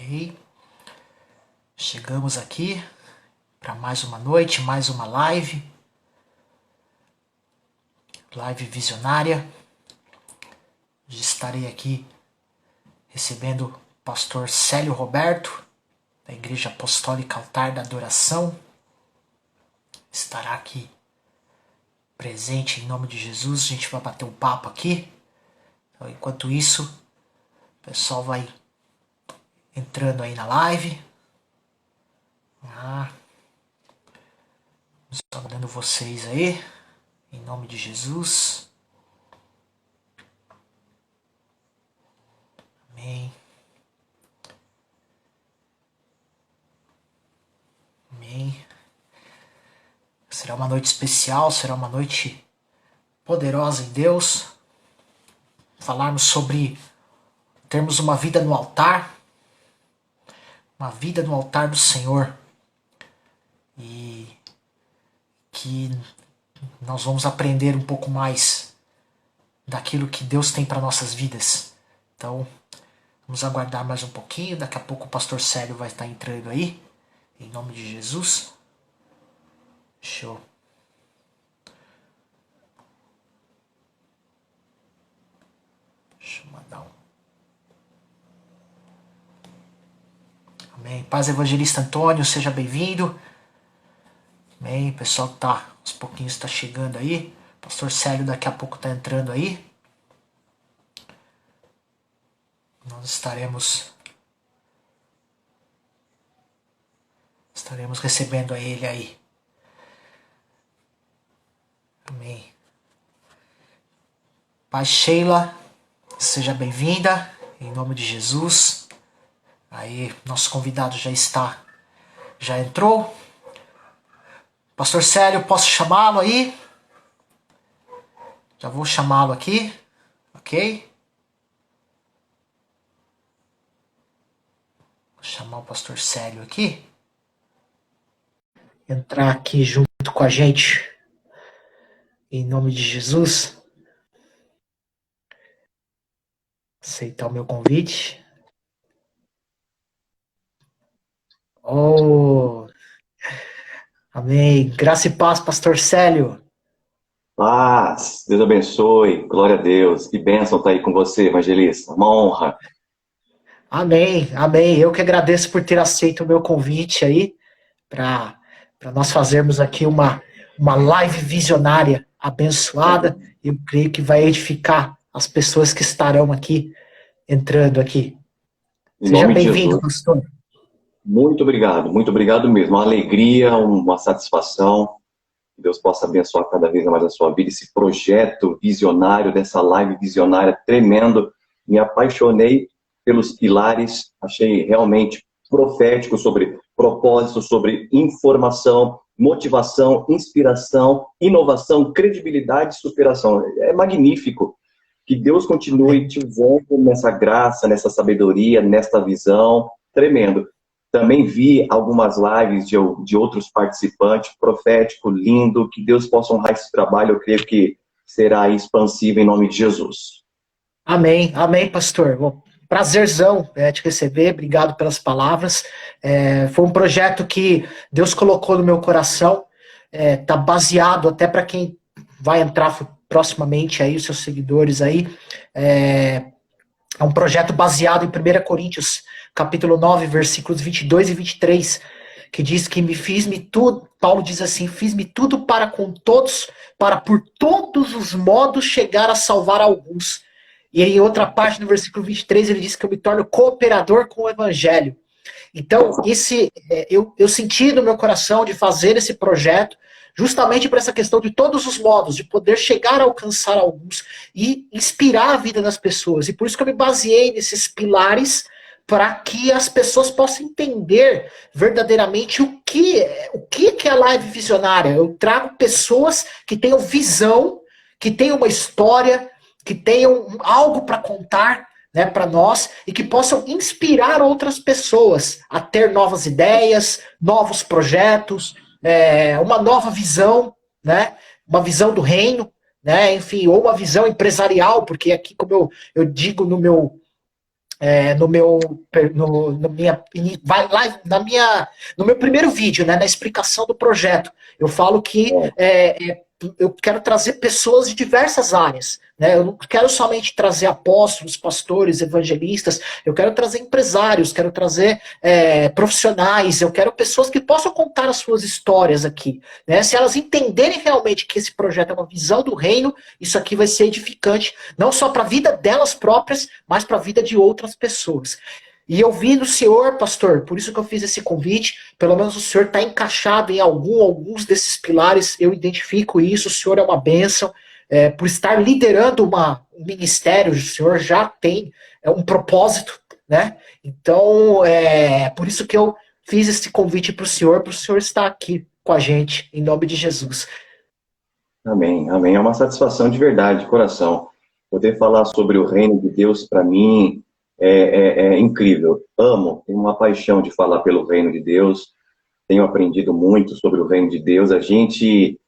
Ok, chegamos aqui para mais uma noite, mais uma live visionária. Hoje estarei aqui recebendo o pastor Célio Roberto, da Igreja Apostólica Altar da Adoração. Estará aqui presente em nome de Jesus. A gente vai bater um papo aqui. Então, enquanto isso, o pessoal vai entrando aí na live. Estou aguardando vocês aí, em nome de Jesus. Amém. Amém. Será uma noite especial, será uma noite poderosa em Deus. Falarmos sobre termos uma vida no altar, uma vida no altar do Senhor. E que nós vamos aprender um pouco mais daquilo que Deus tem para nossas vidas. Então, vamos aguardar mais um pouquinho. Daqui a pouco o pastor Célio vai estar entrando aí, em nome de Jesus. Show. Deixa eu mandar um. Amém. Paz, evangelista Antônio, seja bem-vindo. Amém. Pessoal que tá, aos pouquinhos está chegando aí. Pastor Célio daqui a pouco está entrando aí. Nós estaremos recebendo a ele aí. Amém. Paz, Sheila, seja bem-vinda, em nome de Jesus. Aí, nosso convidado já entrou. Pastor Célio, posso chamá-lo aí? Já vou chamá-lo aqui, ok? Vou chamar o pastor Célio aqui. Entrar aqui junto com a gente, em nome de Jesus. Aceitar o meu convite. Oh, amém. Graça e paz, pastor Célio. Paz, Deus abençoe, glória a Deus. Que bênção estar aí com você, evangelista. Uma honra. Amém, amém. Eu que agradeço por ter aceito o meu convite aí, para nós fazermos aqui uma live visionária abençoada. Eu creio que vai edificar as pessoas que estarão aqui, entrando aqui. Em Seja nome de bem-vindo, Jesus. pastor. Muito obrigado mesmo. Uma alegria, uma satisfação. Que Deus possa abençoar cada vez mais a sua vida. Esse projeto visionário, dessa live visionária tremendo. Me apaixonei pelos pilares, achei realmente profético sobre propósito, sobre informação, motivação, inspiração, inovação, credibilidade e superação. É magnífico. Que Deus continue te envolvendo nessa graça, nessa sabedoria, nesta visão. Tremendo. Também vi algumas lives de outros participantes, profético, lindo. Que Deus possa honrar esse trabalho. Eu creio que será expansivo em nome de Jesus. Amém, amém, pastor. Bom, prazerzão te receber, obrigado pelas palavras. Foi um projeto que Deus colocou no meu coração, tá baseado até para quem vai entrar proximamente aí, os seus seguidores aí. É um projeto baseado em 1 Coríntios, capítulo 9, versículos 22 e 23, que diz que fiz-me tudo, Paulo diz assim, fiz-me tudo para com todos, para por todos os modos chegar a salvar alguns. E em outra parte, no versículo 23, ele diz que eu me torno cooperador com o evangelho. Então, eu senti no meu coração de fazer esse projeto justamente por essa questão de todos os modos, de poder chegar a alcançar alguns e inspirar a vida das pessoas. E por isso que eu me baseei nesses pilares para que as pessoas possam entender verdadeiramente o que é a live visionária. Eu trago pessoas que tenham visão, que tenham uma história, que tenham algo para contar, né, para nós, e que possam inspirar outras pessoas a ter novas ideias, novos projetos, uma nova visão, né, uma visão do reino, né, enfim, ou uma visão empresarial, porque aqui, como eu digo no meu no meu no minha vai lá no meu primeiro vídeo, né, na explicação do projeto, eu falo que eu quero trazer pessoas de diversas áreas, né? Eu não quero somente trazer apóstolos, pastores, evangelistas, eu quero trazer empresários, quero trazer profissionais, eu quero pessoas que possam contar as suas histórias aqui, né? Se elas entenderem realmente que esse projeto é uma visão do reino, isso aqui vai ser edificante, não só para a vida delas próprias, mas para a vida de outras pessoas. E eu vi no senhor, pastor, por isso que eu fiz esse convite, pelo menos o senhor está encaixado em alguns desses pilares, eu identifico isso, o senhor é uma bênção, por estar liderando um ministério, o senhor já tem um propósito, né? Então, por isso que eu fiz esse convite para o senhor estar aqui com a gente, em nome de Jesus. Amém, amém. É uma satisfação de verdade, de coração. Poder falar sobre o reino de Deus, para mim, é incrível. Amo, tenho uma paixão de falar pelo reino de Deus, tenho aprendido muito sobre o reino de Deus. A gente,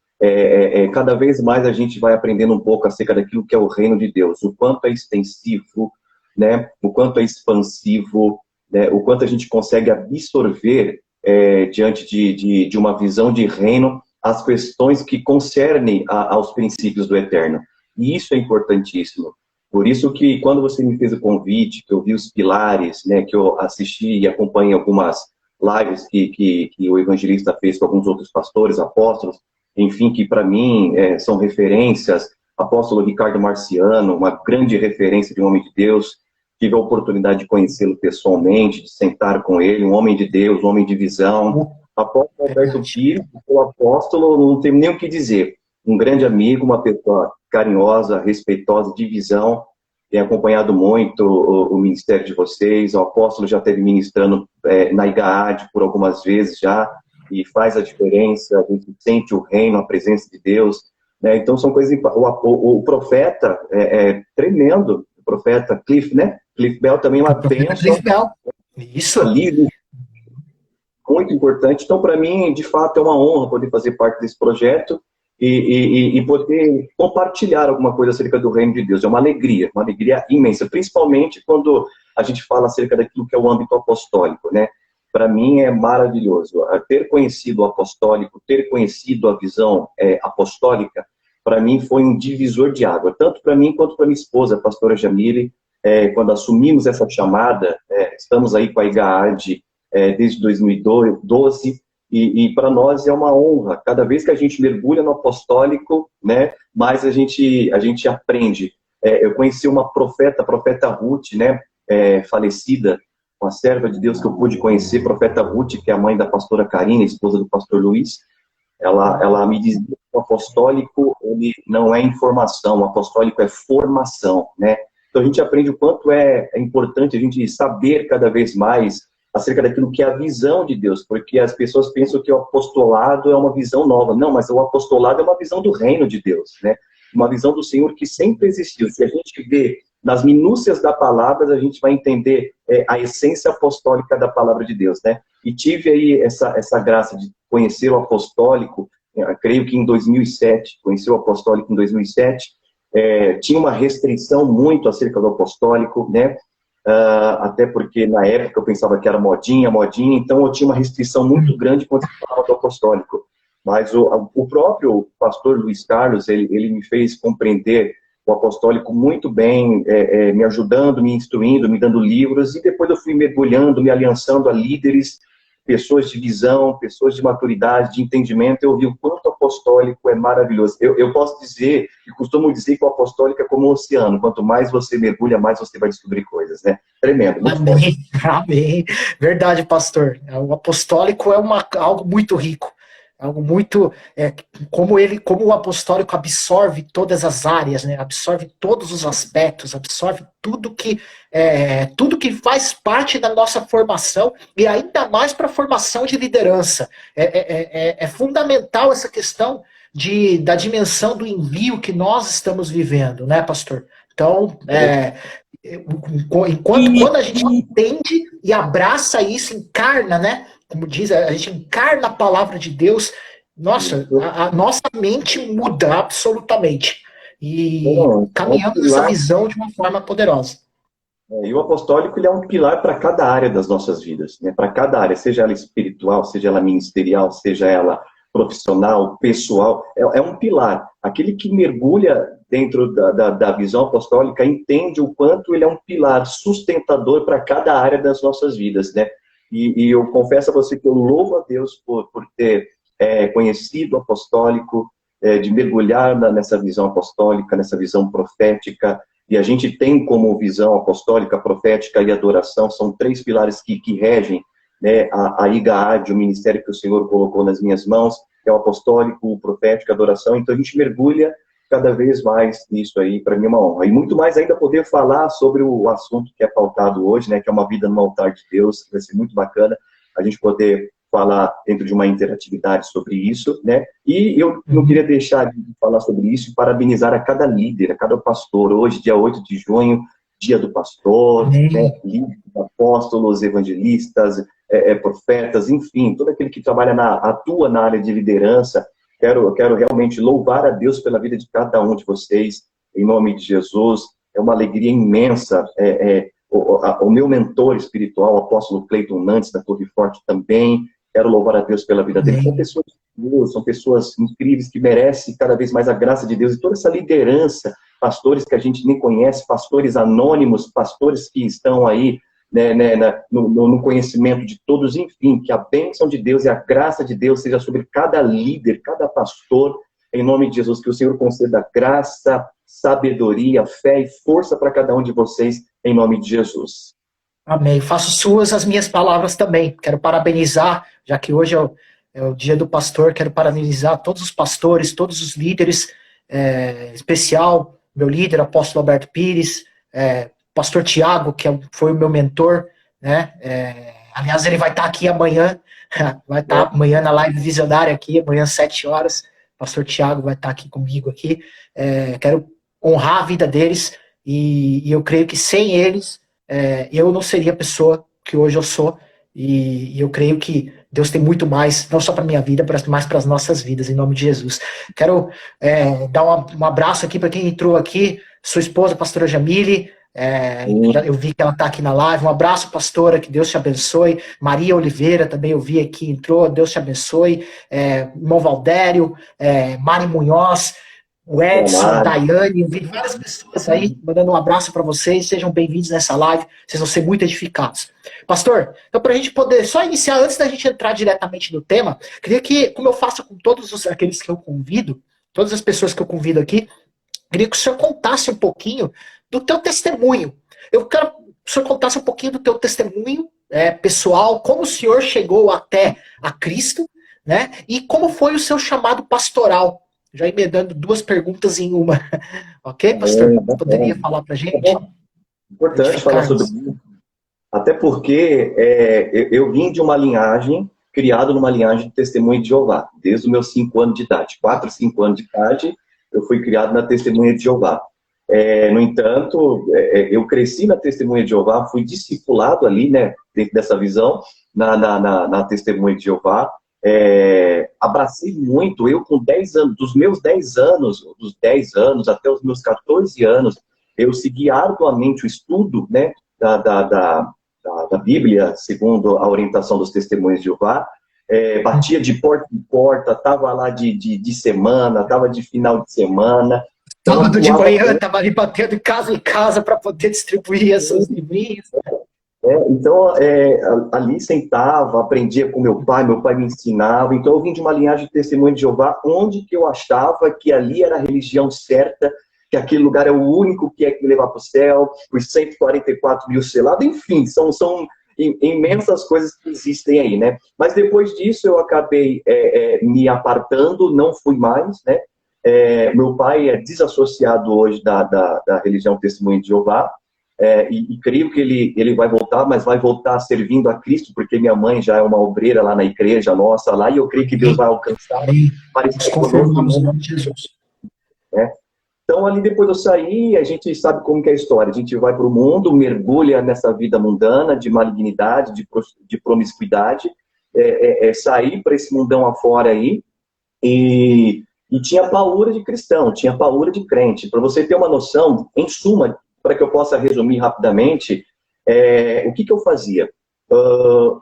cada vez mais a gente vai aprendendo um pouco acerca daquilo que é o reino de Deus, o quanto é extensivo, né? O quanto é expansivo, né? O quanto a gente consegue absorver diante de uma visão de reino as questões que concernem aos princípios do eterno. E isso é importantíssimo. Por isso que quando você me fez o convite, que eu vi os pilares, né, que eu assisti e acompanhei algumas lives que o evangelista fez com alguns outros pastores, apóstolos, enfim, que para mim são referências, apóstolo Ricardo Marciano, uma grande referência de um homem de Deus, tive a oportunidade de conhecê-lo pessoalmente, de sentar com ele, um homem de Deus, um homem de visão. Apóstolo Alberto Pires, o apóstolo, não tenho nem o que dizer, um grande amigo, uma pessoa carinhosa, respeitosa, de visão, tem acompanhado muito o ministério de vocês, o apóstolo já esteve ministrando na IGAAD por algumas vezes já, e faz a diferença, a gente sente o reino, a presença de Deus, né? Então são coisas, o profeta é tremendo, o profeta Cliff, né? Cliff Bell também é uma bênção. Cliff Bell, isso. Livre, muito importante. Então, para mim, de fato, é uma honra poder fazer parte desse projeto e poder compartilhar alguma coisa acerca do reino de Deus. É uma alegria imensa, principalmente quando a gente fala acerca daquilo que é o âmbito apostólico, né? Para mim é maravilhoso. Ter conhecido o apostólico, ter conhecido a visão apostólica, para mim foi um divisor de água, tanto para mim quanto para minha esposa, a pastora Jamile. Quando assumimos essa chamada, estamos aí com a IGAAD desde 2012, e para nós é uma honra. Cada vez que a gente mergulha no apostólico, né, mais a gente aprende. Eu conheci uma profeta, a profeta Ruth, né, falecida, uma serva de Deus que eu pude conhecer, profeta Ruth, que é a mãe da pastora Karina, esposa do pastor Luiz. Ela me dizia que o apostólico ele não é informação, o apostólico é formação, né? Então a gente aprende o quanto é importante a gente saber cada vez mais acerca daquilo que é a visão de Deus, porque as pessoas pensam que o apostolado é uma visão nova. Não, mas o apostolado é uma visão do reino de Deus, né? Uma visão do Senhor que sempre existiu. Se a gente vê nas minúcias da palavra, a gente vai entender a essência apostólica da palavra de Deus, né? E tive aí essa graça de conhecer o apostólico, creio que em 2007, conheci o apostólico em 2007, tinha uma restrição muito acerca do apostólico, né? Até porque na época eu pensava que era modinha, então eu tinha uma restrição muito grande quando se falava do apostólico. Mas o próprio pastor Luiz Carlos, ele me fez compreender o apostólico muito bem, me ajudando, me instruindo, me dando livros, e depois eu fui mergulhando, me aliançando a líderes, pessoas de visão, pessoas de maturidade, de entendimento. Eu vi o quanto o apostólico é maravilhoso. Eu posso dizer, e costumo dizer que o apostólico é como um oceano. Quanto mais você mergulha, mais você vai descobrir coisas, né? Tremendo. Amém, amém. Verdade, pastor. O apostólico é algo muito rico. Algo muito, como o apostólico absorve todas as áreas, né? Absorve todos os aspectos, absorve tudo que faz parte da nossa formação, e ainda mais para a formação de liderança. É fundamental essa questão da dimensão do envio que nós estamos vivendo, né, pastor? Então, quando a gente entende e abraça isso, encarna, né? Como diz, a gente encarna a palavra de Deus, nossa, a nossa mente muda absolutamente. E caminhamos nessa visão de uma forma poderosa. E o apostólico, ele é um pilar para cada área das nossas vidas, né? Para cada área, seja ela espiritual, seja ela ministerial, seja ela profissional, pessoal, é um pilar. Aquele que mergulha dentro da visão apostólica entende o quanto ele é um pilar sustentador para cada área das nossas vidas, né? E eu confesso a você que eu louvo a Deus por ter conhecido o apostólico, de mergulhar nessa visão apostólica, nessa visão profética. E a gente tem como visão apostólica, profética e adoração, são três pilares que regem, né, a IGAAD, o ministério que o Senhor colocou nas minhas mãos, que é o apostólico, o profético, a adoração. Então a gente mergulha cada vez mais nisso aí, para mim é uma honra. E muito mais ainda poder falar sobre o assunto que é pautado hoje, né, que é uma vida no altar de Deus, vai ser muito bacana a gente poder falar dentro de uma interatividade sobre isso, né? E eu não queria deixar de falar sobre isso e parabenizar a cada líder, a cada pastor. Hoje, dia 8 de junho, dia do pastor, né? Líderes, apóstolos, evangelistas, profetas, enfim, todo aquele que atua na área de liderança. Quero realmente louvar a Deus pela vida de cada um de vocês, em nome de Jesus. É uma alegria imensa. O meu mentor espiritual, o apóstolo Cleiton Nantes, da Torre Forte, também. Quero louvar a Deus pela vida dele. São pessoas de Deus, são pessoas incríveis que merecem cada vez mais a graça de Deus. E toda essa liderança, pastores que a gente nem conhece, pastores anônimos, pastores que estão aí, né, no conhecimento de todos, enfim, que a bênção de Deus e a graça de Deus seja sobre cada líder, cada pastor, em nome de Jesus, que o Senhor conceda graça, sabedoria, fé e força para cada um de vocês, em nome de Jesus. Amém. Faço suas as minhas palavras também. Quero parabenizar, já que hoje é o dia do pastor, quero parabenizar todos os pastores, todos os líderes, em especial meu líder, apóstolo Alberto Pires, pastor Tiago, que foi o meu mentor, né? Aliás, ele vai estar aqui amanhã, vai estar amanhã na live visionária aqui, amanhã às 7 horas, pastor Tiago vai estar aqui comigo aqui. Quero honrar a vida deles e eu creio que sem eles eu não seria a pessoa que hoje eu sou, e eu creio que Deus tem muito mais, não só para a minha vida, mas para as nossas vidas, em nome de Jesus. Quero dar um abraço aqui para quem entrou aqui, sua esposa, pastora Jamile, eu vi que ela está aqui na live. Um abraço, pastora, que Deus te abençoe. Maria Oliveira também eu vi aqui, entrou, Deus te abençoe. Irmão Valdério, Mari Munhoz, o Edson, Daiane, eu vi várias pessoas aí mandando um abraço para vocês. Sejam bem-vindos nessa live, vocês vão ser muito edificados. Pastor, então para a gente poder só iniciar, antes da gente entrar diretamente no tema, queria que, como eu faço com todos aqueles que eu convido, todas as pessoas que eu convido aqui, queria que o senhor contasse um pouquinho do teu testemunho. Eu quero que o senhor contasse um pouquinho do teu testemunho pessoal, como o senhor chegou até a Cristo, né? E como foi o seu chamado pastoral. Já emendando duas perguntas em uma. Ok, pastor? Poderia falar para a gente? Importante falar sobre isso. Até porque eu vim de uma linhagem, criado numa linhagem de testemunho de Jeová, desde os meus 5 anos de idade. 4, 5 anos de idade, eu fui criado na testemunha de Jeová. No entanto, eu cresci na testemunha de Jeová, fui discipulado ali, né, dentro dessa visão, na testemunha de Jeová. Abracei muito, eu com 10 anos, dos 10 anos até os meus 14 anos, eu segui arduamente o estudo, né, da Bíblia, segundo a orientação dos testemunhos de Jeová. Batia de porta em porta, estava lá de semana, estava de final de semana. Sábado de manhã, estava ali batendo de casa em casa para poder distribuir esses livrinhos. Então, ali sentava, aprendia com meu pai me ensinava. Então, eu vim de uma linhagem de testemunho de Jeová, onde que eu achava que ali era a religião certa, que aquele lugar é o único que é que me levar para o céu, os 144 mil selados, enfim, são imensas coisas que existem aí, né? Mas depois disso, eu acabei me apartando, não fui mais, né? Meu pai é desassociado hoje da religião Testemunho de Jeová, e creio que ele vai voltar, mas vai voltar servindo a Cristo, porque minha mãe já é uma obreira lá na igreja nossa, lá, e eu creio que Deus vai alcançar. Confirmamos em nome de Jesus. Então, ali depois eu saí, a gente sabe como que é a história. A gente vai para o mundo, mergulha nessa vida mundana, de malignidade, de promiscuidade, sair para esse mundão afora aí, e tinha paura de cristão, tinha paura de crente. Para você ter uma noção, em suma, para que eu possa resumir rapidamente, o que eu fazia?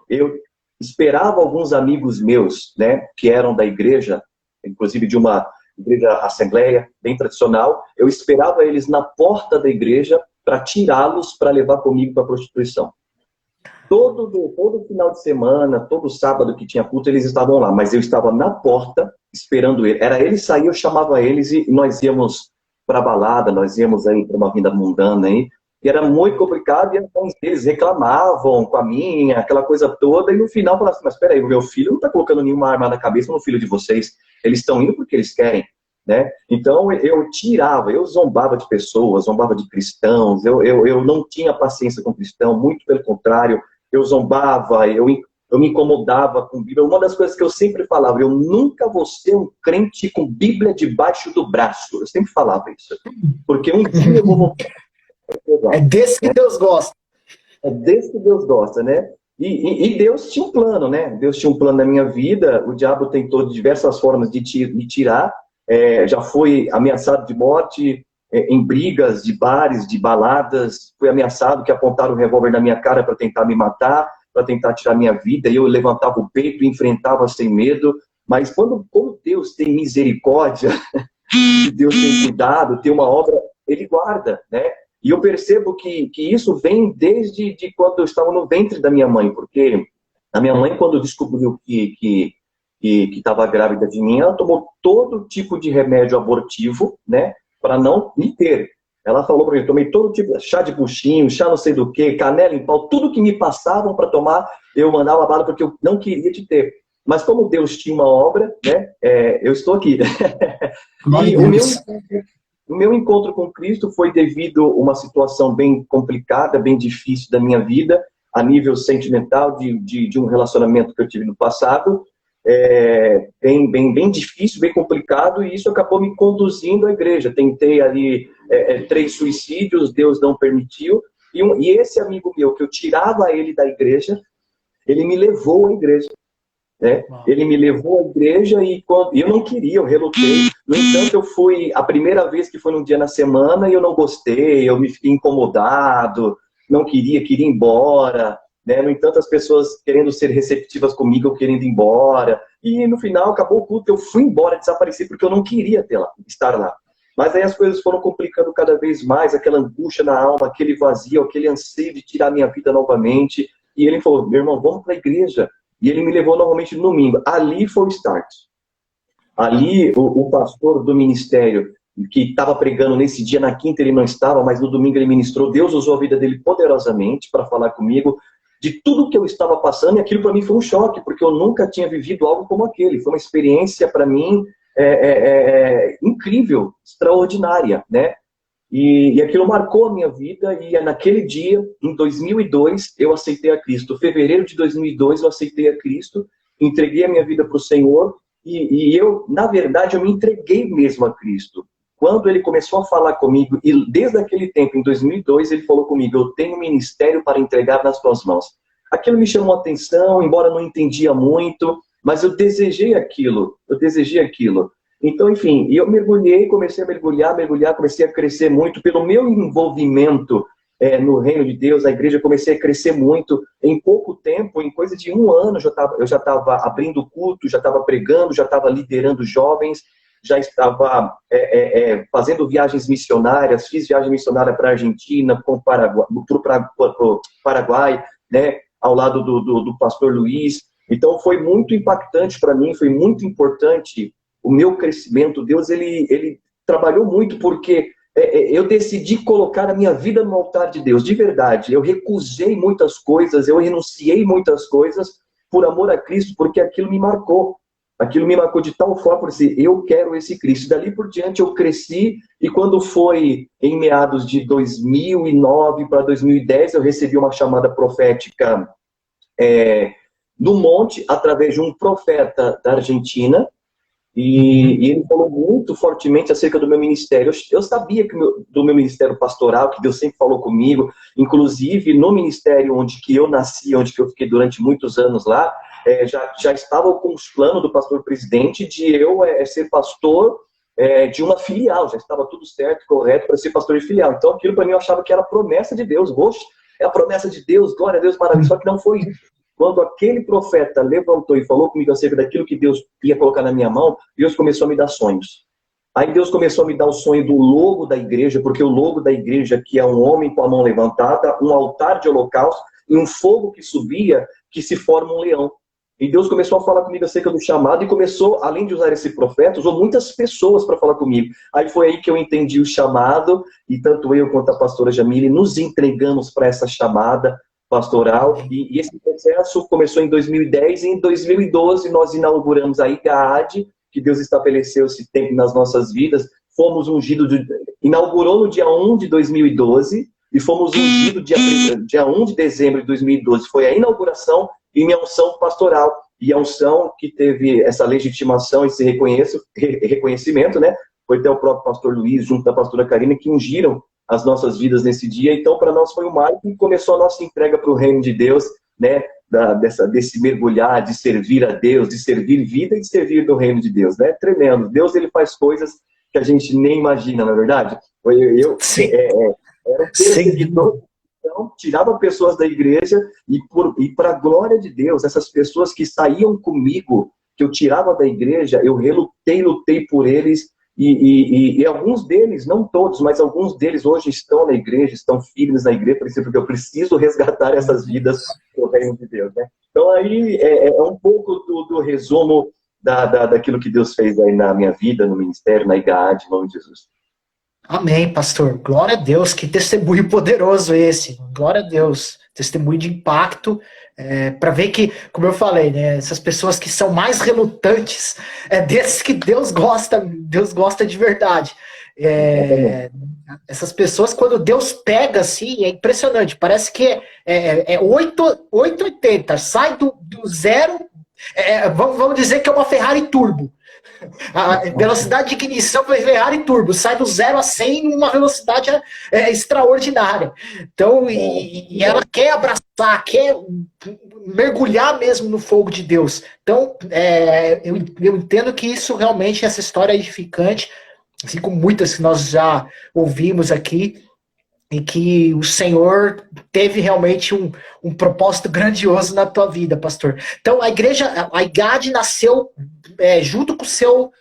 Eu esperava alguns amigos meus, né, que eram da igreja, inclusive de uma igreja assembleia, bem tradicional, eu esperava eles na porta da igreja para tirá-los para levar comigo para a prostituição. Todo final de semana, todo sábado que tinha culto, eles estavam lá, mas eu estava na porta esperando ele. Era ele sair, eu chamava eles e nós íamos para a balada, nós íamos aí para uma vida mundana aí, e era muito complicado, e então, eles reclamavam com a minha, aquela coisa toda, e no final falavam assim, mas espera aí, o meu filho não está colocando nenhuma arma na cabeça no filho de vocês, eles estão indo porque eles querem, né? Então eu tirava, eu zombava de pessoas, zombava de cristãos, eu não tinha paciência com cristão, muito pelo contrário, eu zombava, eu me incomodava com Bíblia. Uma das coisas que eu sempre falava, eu nunca vou ser um crente com Bíblia debaixo do braço. Eu sempre falava isso. Porque um dia eu vou voltar. É desse que Deus gosta. É desse que Deus gosta, né? E Deus tinha um plano, né? Deus tinha um plano na minha vida. O diabo tentou de diversas formas de me tirar. Já foi ameaçado de morte em brigas de bares, de baladas. Fui ameaçado que apontaram o revólver na minha cara para tentar me matar, para tentar tirar minha vida. E eu levantava o peito e enfrentava sem medo. Mas quando Deus tem misericórdia, Deus tem cuidado, tem uma obra, Ele guarda, né? E eu percebo que isso vem desde quando eu estava no ventre da minha mãe, porque a minha mãe, quando descobriu que estava grávida de mim, ela tomou todo tipo de remédio abortivo, né, para não me ter. Ela falou para mim, eu tomei todo tipo de chá de buchinho, chá não sei do que, canela em pau, tudo que me passavam para tomar, eu mandava bala porque eu não queria te ter. Mas como Deus tinha uma obra, né, eu estou aqui. E o meu encontro com Cristo foi devido a uma situação bem complicada, bem difícil da minha vida, a nível sentimental, de um relacionamento que eu tive no passado, bem difícil, bem complicado, e isso acabou me conduzindo à igreja. Tentei ali 3 suicídios, Deus não permitiu, e esse amigo meu, que eu tirava ele da igreja, ele me levou à igreja. Ele me levou à igreja e eu não queria, eu relutei. No entanto, eu fui a primeira vez que foi num dia na semana e eu não gostei, eu me fiquei incomodado, não queria ir embora, né? No entanto, as pessoas querendo ser receptivas comigo, eu querendo ir embora. E no final, acabou o culto, eu fui embora, desapareci porque eu não queria estar lá. Mas aí as coisas foram complicando cada vez mais, aquela angústia na alma, aquele vazio, aquele anseio de tirar minha vida novamente. E ele falou, meu irmão, vamos para a igreja. E ele me levou novamente no domingo. Ali foi o start. Ali, o pastor do ministério, que estava pregando nesse dia, na quinta ele não estava, mas no domingo ele ministrou. Deus usou a vida dele poderosamente para falar comigo de tudo que eu estava passando. E aquilo para mim foi um choque, porque eu nunca tinha vivido algo como aquele. Foi uma experiência para mim incrível, extraordinária, né? E aquilo marcou a minha vida, e naquele dia, em 2002, eu aceitei a Cristo. Em fevereiro de 2002, eu aceitei a Cristo, entreguei a minha vida para o Senhor, e eu, na verdade, eu me entreguei mesmo a Cristo. Quando ele começou a falar comigo, e desde aquele tempo, em 2002, ele falou comigo, eu tenho um ministério para entregar nas tuas mãos. Aquilo me chamou a atenção, embora não entendia muito, mas eu desejei aquilo. Então, enfim, eu mergulhei, comecei a mergulhar, comecei a crescer muito pelo meu envolvimento no reino de Deus, a igreja, comecei a crescer muito. Em pouco tempo, em coisa de 1 ano, eu já estava abrindo culto, já estava pregando, já estava liderando jovens, já estava fazendo viagens missionárias, fiz viagem missionária para a Argentina, para o Paraguai, né, ao lado do pastor Luiz. Então, foi muito impactante para mim, foi muito importante o meu crescimento. Deus, ele trabalhou muito, porque eu decidi colocar a minha vida no altar de Deus, de verdade. Eu recusei muitas coisas, eu renunciei muitas coisas por amor a Cristo, porque aquilo me marcou. Aquilo me marcou de tal forma, por assim, eu quero esse Cristo. Dali por diante eu cresci, e quando foi em meados de 2009 para 2010, eu recebi uma chamada profética do monte, através de um profeta da Argentina, e ele falou muito fortemente acerca do meu ministério. Eu sabia do meu ministério pastoral, que Deus sempre falou comigo, inclusive no ministério onde que eu nasci, onde que eu fiquei durante muitos anos lá, já estava com os planos do pastor presidente de eu ser pastor de uma filial, já estava tudo certo, correto para ser pastor de filial. Então aquilo para mim eu achava que era promessa de Deus. Oxe, é a promessa de Deus, glória a Deus, maravilha. Só que não foi isso. Quando aquele profeta levantou e falou comigo acerca daquilo que Deus ia colocar na minha mão, Deus começou a me dar sonhos. Aí Deus começou a me dar o sonho do logo da igreja, porque o logo da igreja, que é um homem com a mão levantada, um altar de holocausto e um fogo que subia, que se forma um leão. E Deus começou a falar comigo acerca do chamado e começou, além de usar esse profeta, usou muitas pessoas para falar comigo. Aí foi aí que eu entendi o chamado, e tanto eu quanto a pastora Jamile nos entregamos para essa chamada pastoral. E esse processo começou em 2010, e em 2012 nós inauguramos a IGAD, que Deus estabeleceu esse tempo nas nossas vidas. Fomos ungidos, inaugurou no dia 1 de 2012, e fomos ungidos dia 1 de dezembro de 2012. Foi a inauguração e minha unção pastoral. E a unção que teve essa legitimação, esse reconhecimento, né? Foi até o próprio pastor Luiz, junto da pastora Karina, que ungiram as nossas vidas nesse dia. Então, para nós foi um marco e começou a nossa entrega para o reino de Deus, né? Desse mergulhar, de servir a Deus, de servir vida e de servir do reino de Deus, né? Tremendo. Deus, ele faz coisas que a gente nem imagina, não é verdade? Era um perseguidor, então, tirava pessoas da igreja e para a glória de Deus, essas pessoas que saíam comigo, que eu tirava da igreja, eu lutei por eles e alguns deles, não todos, mas alguns deles hoje estão na igreja, estão firmes na igreja, porque eu preciso resgatar essas vidas do reino de Deus, né? Então aí é um pouco do resumo daquilo que Deus fez aí na minha vida, no ministério, na IGAD, em nome de Jesus. Amém, pastor. Glória a Deus, que testemunho poderoso esse. Glória a Deus. Testemunho de impacto, para ver que, como eu falei, né, essas pessoas que são mais relutantes, desses que Deus gosta de verdade. Essas pessoas, quando Deus pega, assim, é impressionante. Parece que é 880, sai do zero, vamos dizer que é uma Ferrari Turbo. A velocidade de ignição foi Ferrari Turbo, sai do 0 a 100 numa velocidade extraordinária. Então, e ela quer abraçar, quer mergulhar mesmo no fogo de Deus. Então, eu entendo que isso realmente, essa história é edificante, assim como muitas que nós já ouvimos aqui, e que o Senhor teve realmente um propósito grandioso na tua vida, pastor. Então, a IGAD nasceu junto com o seu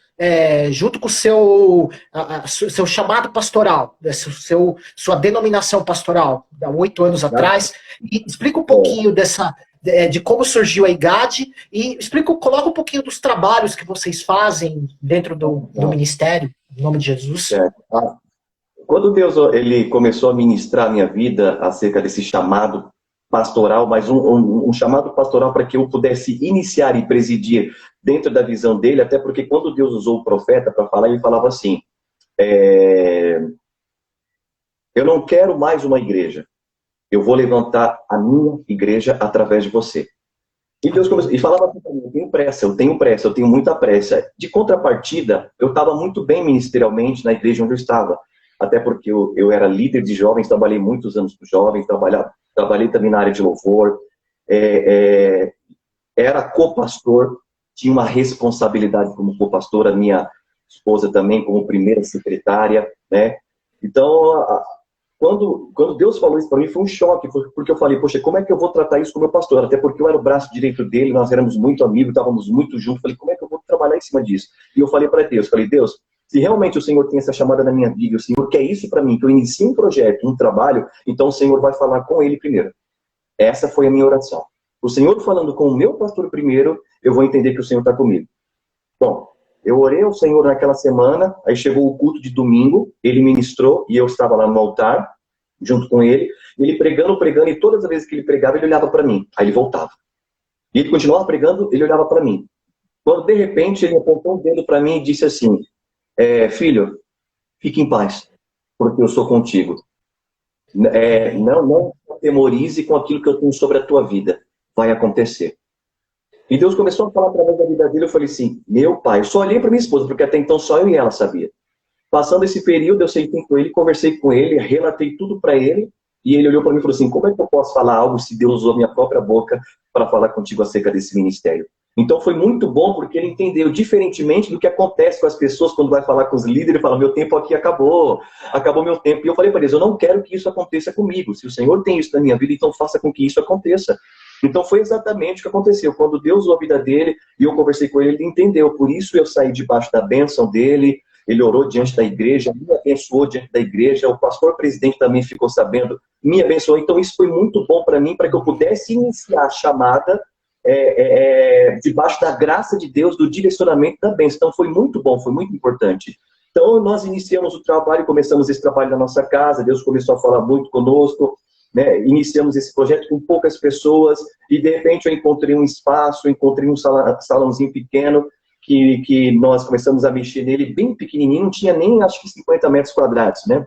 chamado pastoral, sua denominação pastoral, há 8 anos atrás. E explica um pouquinho de como surgiu a IGAD e coloca um pouquinho dos trabalhos que vocês fazem dentro do ministério, em nome de Jesus. Quando Deus ele começou a ministrar a minha vida acerca desse chamado pastoral, mas um chamado pastoral para que eu pudesse iniciar e presidir dentro da visão dele, até porque quando Deus usou o profeta para falar, ele falava assim, eu não quero mais uma igreja, eu vou levantar a minha igreja através de você. E Deus começou, e falava assim para mim, eu tenho muita pressa. De contrapartida, eu estava muito bem ministerialmente na igreja onde eu estava. Até porque eu era líder de jovens, trabalhei muitos anos com jovens, trabalhei também na área de louvor, era co-pastor, tinha uma responsabilidade como co-pastor, a minha esposa também como primeira secretária, né? Então, quando Deus falou isso para mim, foi um choque, porque eu falei, poxa, como é que eu vou tratar isso com o meu pastor? Até porque eu era o braço direito dele, nós éramos muito amigos, estávamos muito juntos, falei, como é que eu vou trabalhar em cima disso? E eu falei para Deus, Deus, se realmente o Senhor tem essa chamada na minha vida, o Senhor quer isso para mim, que eu inicie um projeto, um trabalho, então o Senhor vai falar com ele primeiro. Essa foi a minha oração. O Senhor falando com o meu pastor primeiro, eu vou entender que o Senhor está comigo. Bom, eu orei ao Senhor naquela semana, aí chegou o culto de domingo, ele ministrou e eu estava lá no altar, junto com ele pregando, e todas as vezes que ele pregava, ele olhava para mim, aí ele voltava. E ele continuava pregando, ele olhava para mim. Quando de repente ele apontou o dedo para mim e disse assim, filho, fique em paz, porque eu sou contigo. Não atemorize com aquilo que eu tenho sobre a tua vida. Vai acontecer. E Deus começou a falar através da vida dele. Eu falei assim, meu pai, eu só olhei para minha esposa, porque até então só eu e ela sabia. Passando esse período, eu sentei com ele, conversei com ele, relatei tudo para ele, e ele olhou para mim e falou assim, como é que eu posso falar algo se Deus usou minha própria boca para falar contigo acerca desse ministério? Então foi muito bom porque ele entendeu, diferentemente do que acontece com as pessoas quando vai falar com os líderes, ele fala, meu tempo aqui acabou, acabou meu tempo. E eu falei para eles, eu não quero que isso aconteça comigo. Se o Senhor tem isso na minha vida, então faça com que isso aconteça. Então foi exatamente o que aconteceu. Quando Deus usou a vida dele e eu conversei com ele, ele entendeu. Por isso eu saí debaixo da bênção dele, ele orou diante da igreja, me abençoou diante da igreja, o pastor presidente também ficou sabendo, me abençoou. Então isso foi muito bom para mim, para que eu pudesse iniciar a chamada debaixo da graça de Deus, do direcionamento da bênção. Então foi muito bom, foi muito importante. Então nós iniciamos o trabalho, começamos esse trabalho na nossa casa, Deus começou a falar muito conosco, né? Iniciamos esse projeto com poucas pessoas e de repente eu encontrei um espaço, encontrei um salãozinho pequeno que nós começamos a mexer nele, bem pequenininho, não tinha nem acho que 50 metros quadrados, né?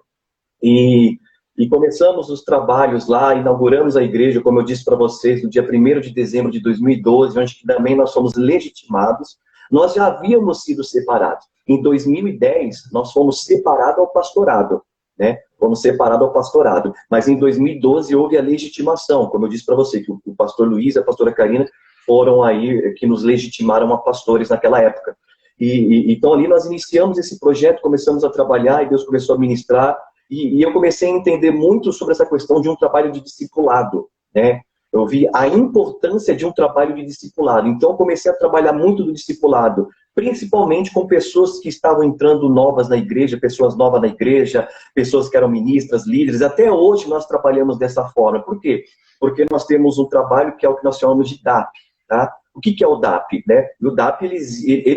E começamos os trabalhos lá, inauguramos a igreja, como eu disse para vocês, no dia 1º de dezembro de 2012, onde também nós fomos legitimados. Nós já havíamos sido separados. Em 2010, nós fomos separados ao pastorado, né? Fomos separados ao pastorado. Mas em 2012 houve a legitimação, como eu disse para você, que o pastor Luiz e a pastora Karina foram aí que nos legitimaram a pastores naquela época. Então ali nós iniciamos esse projeto, começamos a trabalhar e Deus começou a ministrar. E eu comecei a entender muito sobre essa questão de um trabalho de discipulado, né? Eu vi a importância de um trabalho de discipulado. Então, eu comecei a trabalhar muito do discipulado, principalmente com pessoas que estavam entrando novas na igreja, pessoas novas na igreja, pessoas que eram ministras, líderes. Até hoje nós trabalhamos dessa forma. Por quê? Porque nós temos um trabalho que é o que nós chamamos de DAP, tá? O que é o DAP? Né? O DAP ele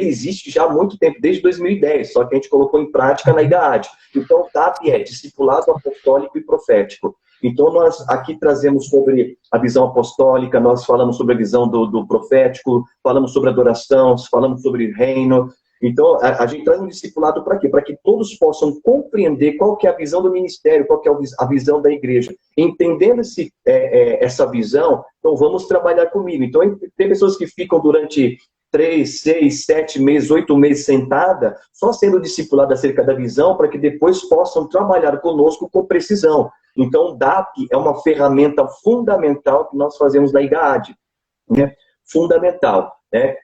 existe já há muito tempo, desde 2010, só que a gente colocou em prática na IGAAD. Então, o DAP é Discipulado Apostólico e Profético. Então, nós aqui trazemos sobre a visão apostólica, nós falamos sobre a visão do profético, falamos sobre adoração, falamos sobre reino. Então, a gente traz um discipulado para quê? Para que todos possam compreender qual que é a visão do ministério, qual que é a visão da igreja. Entendendo essa visão, então vamos trabalhar comigo. Então, tem pessoas que ficam durante 3, 6, 7 meses, 8 meses sentada, só sendo discipulada acerca da visão, para que depois possam trabalhar conosco com precisão. Então, o DAP é uma ferramenta fundamental que nós fazemos na IGAAD, né? Fundamental.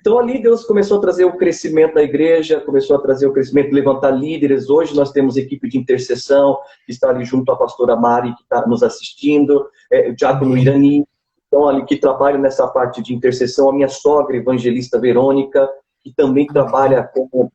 Então ali Deus começou a trazer o crescimento da igreja, começou a trazer o crescimento, levantar líderes. Hoje nós temos equipe de intercessão, que está ali junto à pastora Mari, que está nos assistindo, o diácono Irani, então ali que trabalha nessa parte de intercessão, a minha sogra, evangelista Verônica, que também trabalha como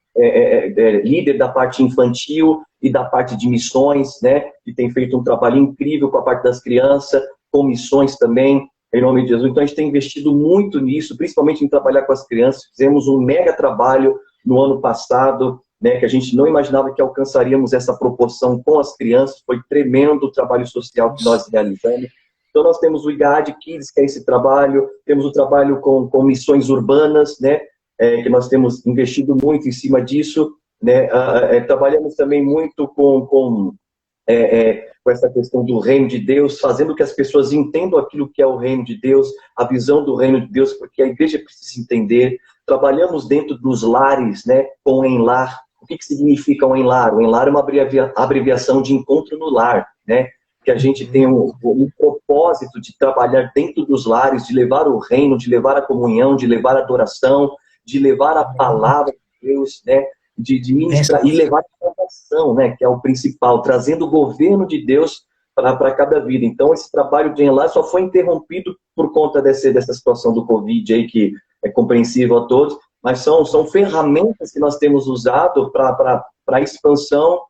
líder da parte infantil e da parte de missões, né? Que tem feito um trabalho incrível com a parte das crianças, com missões também. Em nome de Jesus. Então, a gente tem investido muito nisso, principalmente em trabalhar com as crianças. Fizemos um mega trabalho no ano passado, né, que a gente não imaginava que alcançaríamos essa proporção com as crianças. Foi tremendo o trabalho social que nós realizamos. Então, nós temos o IGAAD Kids, que é esse trabalho. Temos o trabalho com missões urbanas, né, que nós temos investido muito em cima disso. Né. Trabalhamos também muito com essa questão do reino de Deus, fazendo que as pessoas entendam aquilo que é o reino de Deus, a visão do reino de Deus, porque a igreja precisa entender. Trabalhamos dentro dos lares, né, com o Enlar. O que significa o Enlar? O Enlar é uma abreviação de encontro no lar, né? Que a gente tem um propósito de trabalhar dentro dos lares, de levar o reino, de levar a comunhão, de levar a adoração, de levar a palavra de Deus, né? De ministrar e levar a salvação, né, que é o principal, trazendo o governo de Deus para cada vida. Então, esse trabalho de Enlar só foi interrompido por conta dessa situação do Covid aí, que é compreensível a todos, mas são ferramentas que nós temos usado para a expansão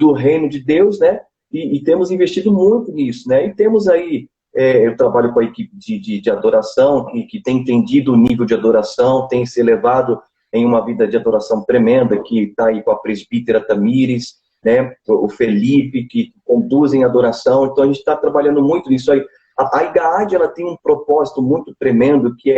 do reino de Deus, né, e temos investido muito nisso, né, e temos aí, eu trabalho com a equipe de adoração, que tem entendido o nível de adoração, tem se elevado em uma vida de adoração tremenda, que está aí com a presbítera Tamires, né, o Felipe, que conduzem a adoração. Então, a gente está trabalhando muito nisso aí. A IGAAD, ela tem um propósito muito tremendo, que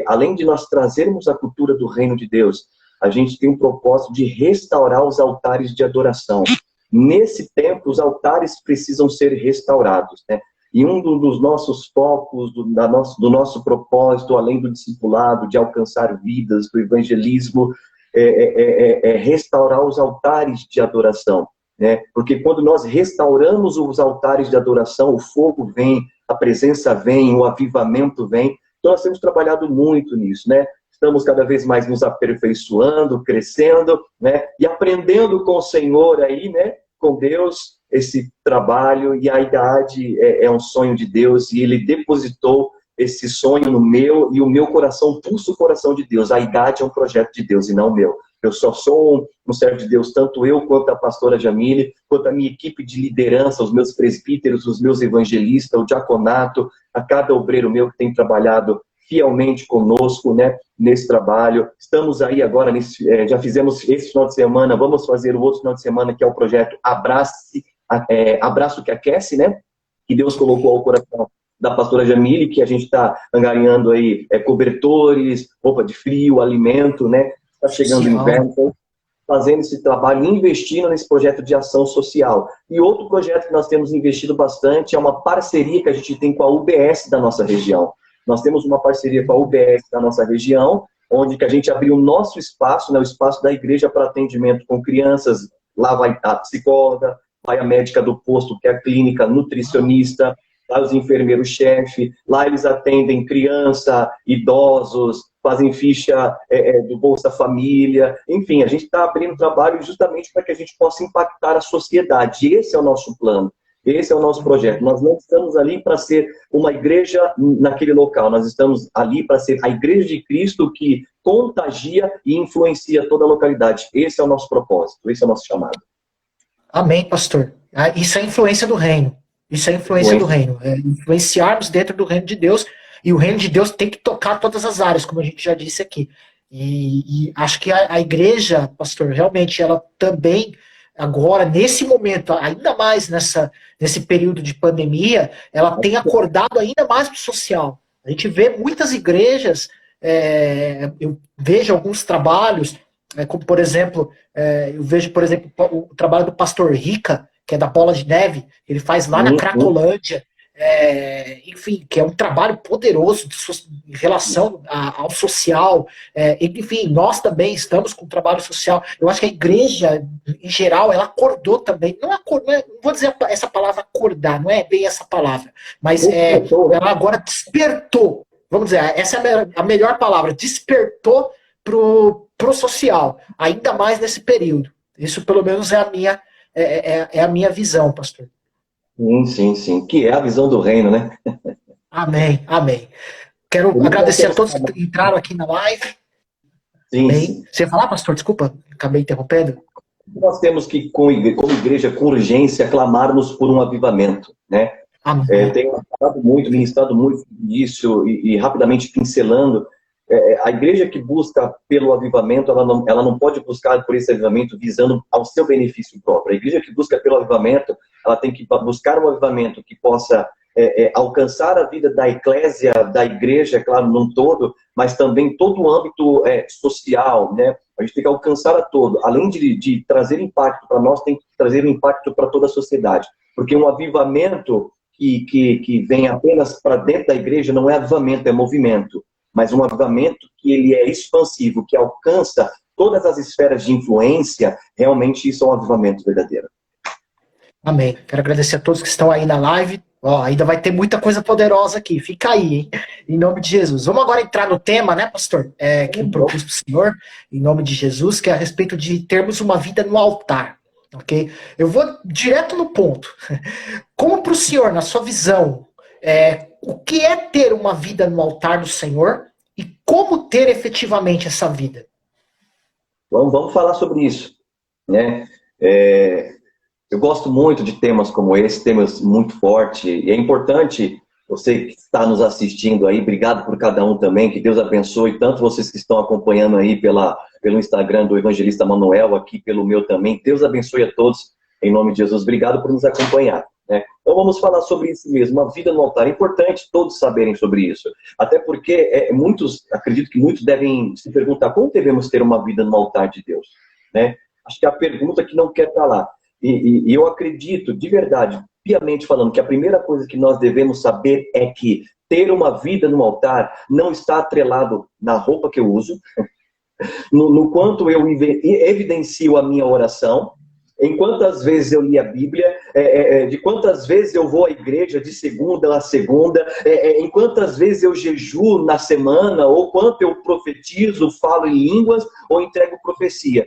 além de nós trazermos a cultura do reino de Deus, a gente tem um propósito de restaurar os altares de adoração. Nesse tempo, os altares precisam ser restaurados, né? E um dos nossos focos, do nosso propósito, além do discipulado, de alcançar vidas, do evangelismo, é restaurar os altares de adoração, né? Porque quando nós restauramos os altares de adoração, o fogo vem, a presença vem, o avivamento vem, Então nós temos trabalhado muito nisso, né? Estamos cada vez mais nos aperfeiçoando, crescendo, né? E aprendendo com o Senhor aí, né? Com Deus, esse trabalho, e a idade é um sonho de Deus, e Ele depositou esse sonho no meu, e o meu coração pulsa o coração de Deus. A idade é um projeto de Deus e não o meu. Eu só sou um servo de Deus, tanto eu quanto a pastora Jamile, quanto a minha equipe de liderança, os meus presbíteros, os meus evangelistas, o diaconato, a cada obreiro meu que tem trabalhado fielmente conosco, né, nesse trabalho. Estamos aí agora, já fizemos esse final de semana, vamos fazer o outro final de semana, que é o projeto Abraço que Aquece, né, que Deus colocou ao coração da pastora Jamile, que a gente está angariando aí cobertores, roupa de frio, alimento, né, está chegando o inverno, então, fazendo esse trabalho, investindo nesse projeto de ação social. E outro projeto que nós temos investido bastante é uma parceria que a gente tem com a UBS da nossa região. Nós temos uma parceria com a UBS da nossa região, onde que a gente abriu o nosso espaço, né, o espaço da igreja para atendimento com crianças. Lá vai a psicóloga, vai a médica do posto, que é a clínica, nutricionista, lá os enfermeiros-chefe, lá eles atendem criança, idosos, fazem ficha do Bolsa Família, enfim, a gente está abrindo trabalho justamente para que a gente possa impactar a sociedade. Esse é o nosso plano, esse é o nosso projeto. Nós não estamos ali para ser uma igreja naquele local, nós estamos ali para ser a igreja de Cristo que contagia e influencia toda a localidade. Esse é o nosso propósito, esse é o nosso chamado. Amém, pastor. Isso é influência do reino. Isso é influência do reino. É influenciarmos dentro do reino de Deus. E o reino de Deus tem que tocar todas as áreas, como a gente já disse aqui. E acho que a igreja, pastor, realmente, ela também, agora, nesse momento, ainda mais nesse período de pandemia, ela tem acordado ainda mais para o social. A gente vê muitas igrejas, eu vejo alguns trabalhos, como, por exemplo, eu vejo, por exemplo, o trabalho do pastor Rica, que é da Bola de Neve, ele faz lá na Cracolândia, enfim, que é um trabalho poderoso em relação ao social, enfim, nós também estamos com trabalho social. Eu acho que a igreja, em geral, ela acordou também, não vou dizer essa palavra acordar, não é bem essa palavra, mas ela agora despertou, vamos dizer, essa é a melhor palavra, despertou pro social, ainda mais nesse período. Isso pelo menos é a minha visão, pastor. Sim. Que é a visão do reino, né? Amém. Quero agradecer a todos que entraram aqui na live. Sim. Você ia falar, pastor? Desculpa, acabei interrompendo. Nós temos que, como igreja, com urgência, clamarmos por um avivamento, né? Tenho ministrado muito nisso e rapidamente pincelando. A igreja que busca pelo avivamento, ela não pode buscar por esse avivamento visando ao seu benefício próprio. A igreja que busca pelo avivamento, ela tem que buscar um avivamento que possa alcançar a vida da eclésia, da igreja, claro, num todo, mas também todo o âmbito social, né? A gente tem que alcançar a todo. Além de trazer impacto para nós, tem que trazer um impacto para toda a sociedade. Porque um avivamento que vem apenas para dentro da igreja não é avivamento, é movimento. Mas um avivamento que ele é expansivo, que alcança todas as esferas de influência, realmente isso é um avivamento verdadeiro. Amém. Quero agradecer a todos que estão aí na live. Ainda vai ter muita coisa poderosa aqui. Fica aí, hein? Em nome de Jesus. Vamos agora entrar no tema, né, pastor? Que eu propus para o senhor, em nome de Jesus, que é a respeito de termos uma vida no altar. Ok? Eu vou direto no ponto. Como para o senhor, na sua visão, o que é ter uma vida no altar do Senhor e como ter efetivamente essa vida? Vamos falar sobre isso, né? Eu gosto muito de temas como esse, temas muito fortes, e é importante, você que está nos assistindo aí, obrigado por cada um também, que Deus abençoe, tanto vocês que estão acompanhando aí pelo Instagram do Evangelista Manuel, aqui pelo meu também, Deus abençoe a todos, em nome de Jesus, obrigado por nos acompanhar. Então vamos falar sobre isso mesmo, uma vida no altar. É importante todos saberem sobre isso, até porque acredito que muitos devem se perguntar como devemos ter uma vida no altar de Deus, né? Acho que é a pergunta que não quer calar. E eu acredito, de verdade, piamente falando, que a primeira coisa que nós devemos saber é que ter uma vida no altar não está atrelado na roupa que eu uso, no quanto eu evidencio a minha oração, em quantas vezes eu li a Bíblia, de quantas vezes eu vou à igreja de segunda a segunda, em quantas vezes eu jejuo na semana, ou quanto eu profetizo, falo em línguas, ou entrego profecia.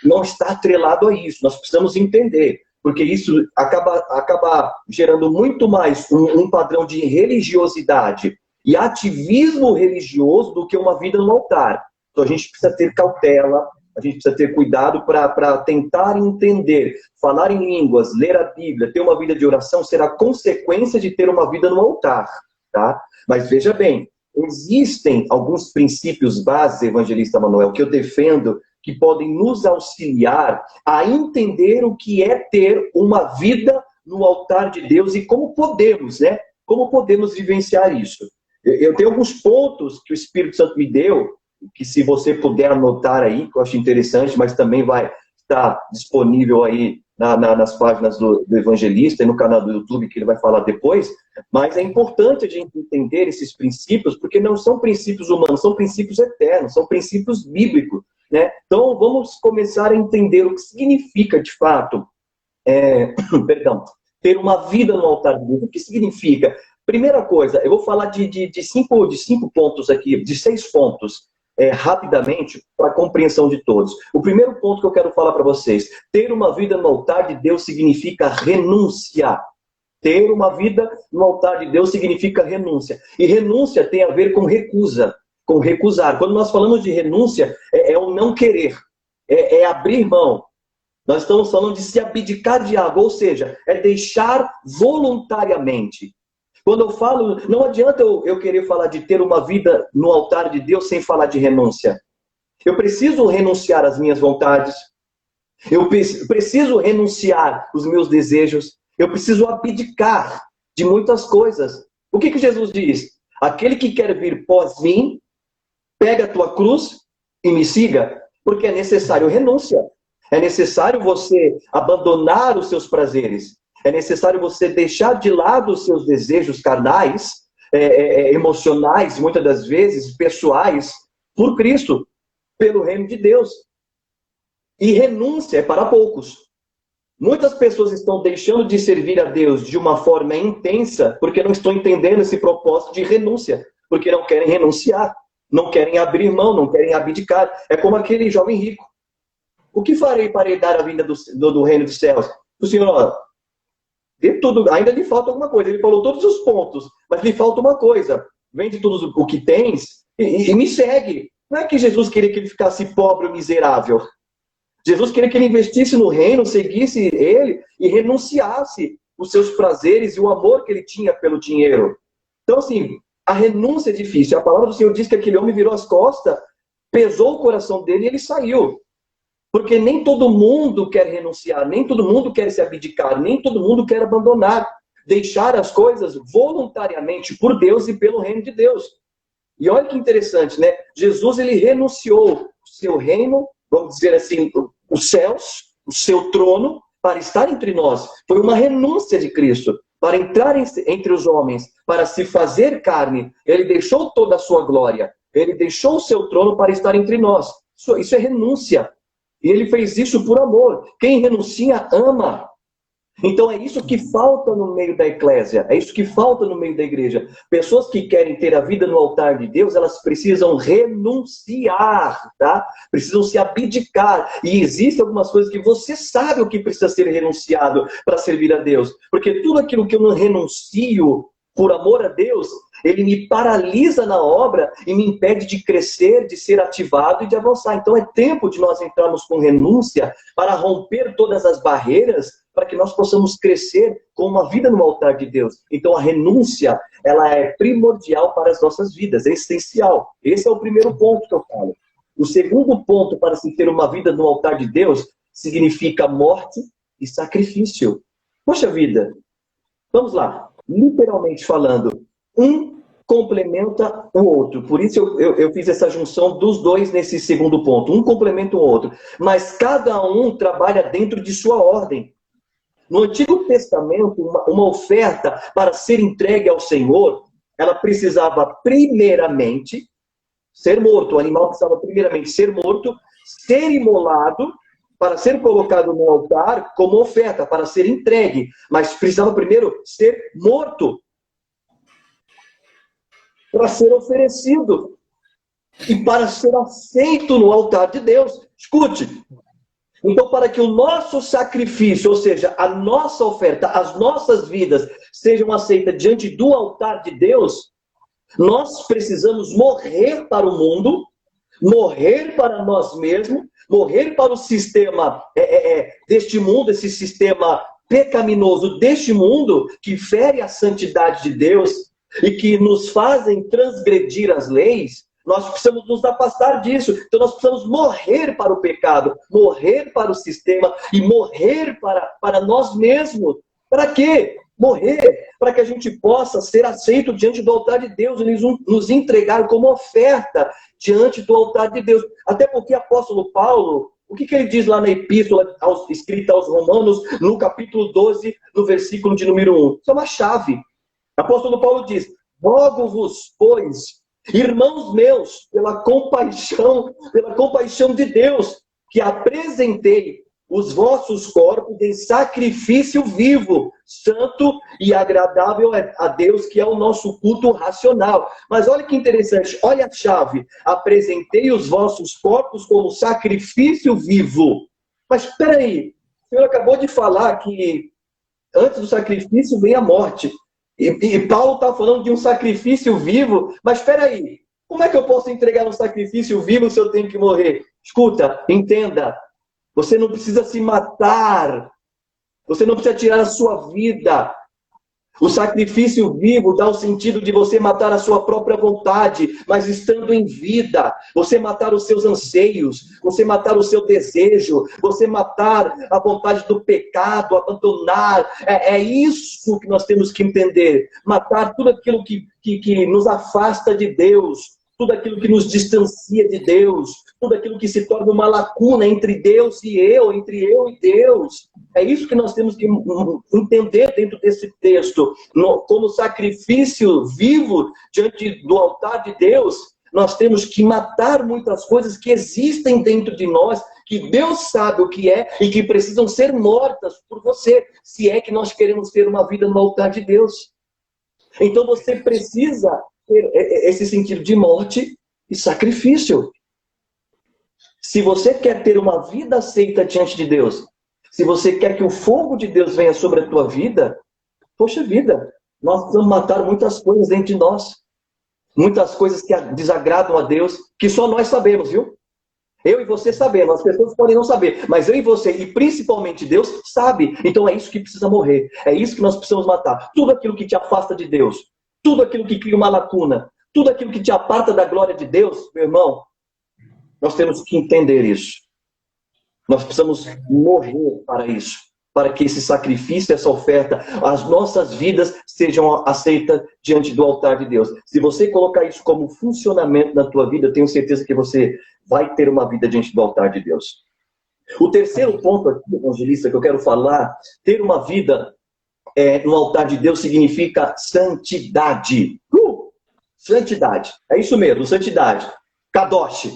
Não está atrelado a isso, nós precisamos entender, porque isso acaba gerando muito mais um padrão de religiosidade e ativismo religioso do que uma vida no altar. Então a gente precisa ter cautela, a gente precisa ter cuidado para tentar entender, falar em línguas, ler a Bíblia, ter uma vida de oração será consequência de ter uma vida no altar, tá? Mas veja bem, existem alguns princípios básicos, evangelista Manuel, que eu defendo, que podem nos auxiliar a entender o que é ter uma vida no altar de Deus e como podemos, né? Como podemos vivenciar isso. Eu tenho alguns pontos que o Espírito Santo me deu, que se você puder anotar aí, que eu acho interessante, mas também vai estar disponível aí nas páginas do evangelista e no canal do YouTube, que ele vai falar depois. Mas é importante a gente entender esses princípios, porque não são princípios humanos, são princípios eternos, são princípios bíblicos, né? Então vamos começar a entender o que significa de fato ter uma vida no altar de Deus. O que significa? Primeira coisa, eu vou falar de cinco pontos aqui, de 6 pontos, rapidamente, para a compreensão de todos. O primeiro ponto que eu quero falar para vocês: ter uma vida no altar de Deus significa renúncia. Ter uma vida no altar de Deus significa renúncia. E renúncia tem a ver com recusa, com recusar. Quando nós falamos de renúncia, é o não querer, é abrir mão. Nós estamos falando de se abdicar de algo, ou seja, é deixar voluntariamente. Quando eu falo, não adianta eu querer falar de ter uma vida no altar de Deus sem falar de renúncia. Eu preciso renunciar às minhas vontades. Eu preciso renunciar os meus desejos. Eu preciso abdicar de muitas coisas. O que Jesus diz? Aquele que quer vir após mim, pega a tua cruz e me siga. Porque é necessário renúncia. É necessário você abandonar os seus prazeres. É necessário você deixar de lado os seus desejos carnais, emocionais, muitas das vezes, pessoais, por Cristo, pelo reino de Deus. E renúncia é para poucos. Muitas pessoas estão deixando de servir a Deus de uma forma intensa porque não estão entendendo esse propósito de renúncia, porque não querem renunciar, não querem abrir mão, não querem abdicar. É como aquele jovem rico. O que farei para herdar a vinda do reino dos céus? O Senhor, de tudo, ainda lhe falta alguma coisa. Ele falou todos os pontos, mas lhe falta uma coisa. Vende tudo o que tens e me segue. Não é que Jesus queria que ele ficasse pobre ou miserável. Jesus queria que ele investisse no reino, seguisse ele e renunciasse os seus prazeres e o amor que ele tinha pelo dinheiro. Então, assim, a renúncia é difícil. A palavra do Senhor diz que aquele homem virou as costas, pesou o coração dele e ele saiu. Porque nem todo mundo quer renunciar, nem todo mundo quer se abdicar, nem todo mundo quer abandonar, deixar as coisas voluntariamente por Deus e pelo reino de Deus. E olha que interessante, né? Jesus, ele renunciou o seu reino, vamos dizer assim, os céus, o seu trono, para estar entre nós. Foi uma renúncia de Cristo, para entrar entre os homens, para se fazer carne. Ele deixou toda a sua glória, ele deixou o seu trono para estar entre nós. Isso é renúncia. E ele fez isso por amor. Quem renuncia, ama. Então é isso que falta no meio da eclésia, é isso que falta no meio da igreja. Pessoas que querem ter a vida no altar de Deus, elas precisam renunciar, tá? Precisam se abdicar. E existem algumas coisas que você sabe o que precisa ser renunciado para servir a Deus. Porque tudo aquilo que eu não renuncio por amor a Deus, ele me paralisa na obra e me impede de crescer, de ser ativado e de avançar. Então é tempo de nós entrarmos com renúncia para romper todas as barreiras, para que nós possamos crescer com uma vida no altar de Deus. Então a renúncia, ela é primordial para as nossas vidas, é essencial. Esse é o primeiro ponto que eu falo. O segundo ponto para se ter uma vida no altar de Deus significa morte e sacrifício. Poxa vida, vamos lá. Literalmente falando, um complementa o outro. Por isso eu fiz essa junção dos dois nesse segundo ponto. Um complementa o outro. Mas cada um trabalha dentro de sua ordem. No Antigo Testamento, uma oferta para ser entregue ao Senhor, ela precisava primeiramente ser morto. O animal precisava primeiramente ser morto, ser imolado para ser colocado no altar como oferta, para ser entregue, mas precisava primeiro ser morto para ser oferecido e para ser aceito no altar de Deus. Escute. Então, para que o nosso sacrifício, ou seja, a nossa oferta, as nossas vidas sejam aceitas diante do altar de Deus, nós precisamos morrer para o mundo, morrer para nós mesmos, morrer para o sistema deste mundo, esse sistema pecaminoso deste mundo, que fere a santidade de Deus e que nos fazem transgredir as leis. Nós precisamos nos afastar disso. Então nós precisamos morrer para o pecado, morrer para o sistema e morrer para nós mesmos. Para quê? Morrer para que a gente possa ser aceito diante do altar de Deus e nos entregar como oferta diante do altar de Deus. Até porque o apóstolo Paulo, o que ele diz lá na epístola escrita aos Romanos, no capítulo 12, no versículo de número 1? Isso é uma chave. O apóstolo Paulo diz: rogo-vos, pois, irmãos meus, pela compaixão de Deus, que apresentei os vossos corpos em sacrifício vivo, santo e agradável a Deus, que é o nosso culto racional. Mas olha que interessante, olha a chave. Apresentei os vossos corpos como sacrifício vivo. Mas espera aí, o senhor acabou de falar que antes do sacrifício vem a morte. E Paulo está falando de um sacrifício vivo, mas espera aí, como é que eu posso entregar um sacrifício vivo se eu tenho que morrer? Escuta, entenda, você não precisa se matar, você não precisa tirar a sua vida. O sacrifício vivo dá o sentido de você matar a sua própria vontade, mas estando em vida. Você matar os seus anseios, você matar o seu desejo, você matar a vontade do pecado, abandonar. É isso que nós temos que entender. Matar tudo aquilo que nos afasta de Deus, tudo aquilo que nos distancia de Deus, tudo aquilo que se torna uma lacuna entre Deus e eu, entre eu e Deus. É isso que nós temos que entender dentro desse texto. Como sacrifício vivo diante do altar de Deus, nós temos que matar muitas coisas que existem dentro de nós, que Deus sabe o que é e que precisam ser mortas por você, se é que nós queremos ter uma vida no altar de Deus. Então você precisa ter esse sentido de morte e sacrifício. Se você quer ter uma vida aceita diante de Deus, se você quer que o fogo de Deus venha sobre a tua vida, poxa vida, nós precisamos matar muitas coisas dentro de nós. Muitas coisas que desagradam a Deus, que só nós sabemos, viu? Eu e você sabemos, as pessoas podem não saber, mas eu e você, e principalmente Deus, sabe. Então é isso que precisa morrer, é isso que nós precisamos matar. Tudo aquilo que te afasta de Deus, tudo aquilo que cria uma lacuna, tudo aquilo que te aparta da glória de Deus, meu irmão, nós temos que entender isso. Nós precisamos morrer para isso, para que esse sacrifício, essa oferta, as nossas vidas sejam aceitas diante do altar de Deus. Se você colocar isso como funcionamento na tua vida, eu tenho certeza que você vai ter uma vida diante do altar de Deus. O terceiro ponto aqui, evangelista, que eu quero falar, ter uma vida no altar de Deus significa santidade. Santidade. É isso mesmo, santidade. Kadosh.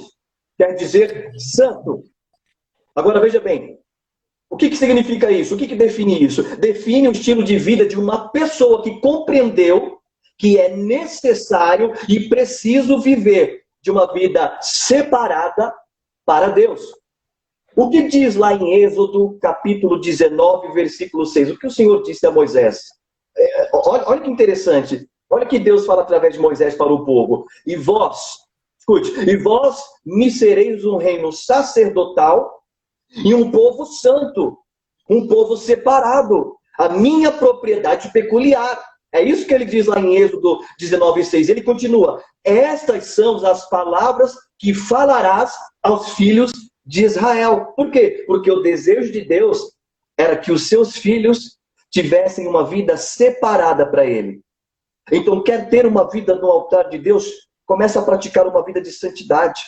Quer dizer santo. Agora veja bem, o que significa isso? O que define isso? Define o estilo de vida de uma pessoa que compreendeu que é necessário e preciso viver de uma vida separada para Deus. O que diz lá em Êxodo, capítulo 19, versículo 6? O que o Senhor disse a Moisés? Olha que interessante. Olha que Deus fala através de Moisés para o povo. E vós, escute, e vós me sereis um reino sacerdotal e um povo santo, um povo separado, a minha propriedade peculiar. É isso que ele diz lá em Êxodo 19:6. Ele continua: estas são as palavras que falarás aos filhos de Israel. Por quê? Porque o desejo de Deus era que os seus filhos tivessem uma vida separada para ele. Então, quer ter uma vida no altar de Deus? Começa a praticar uma vida de santidade.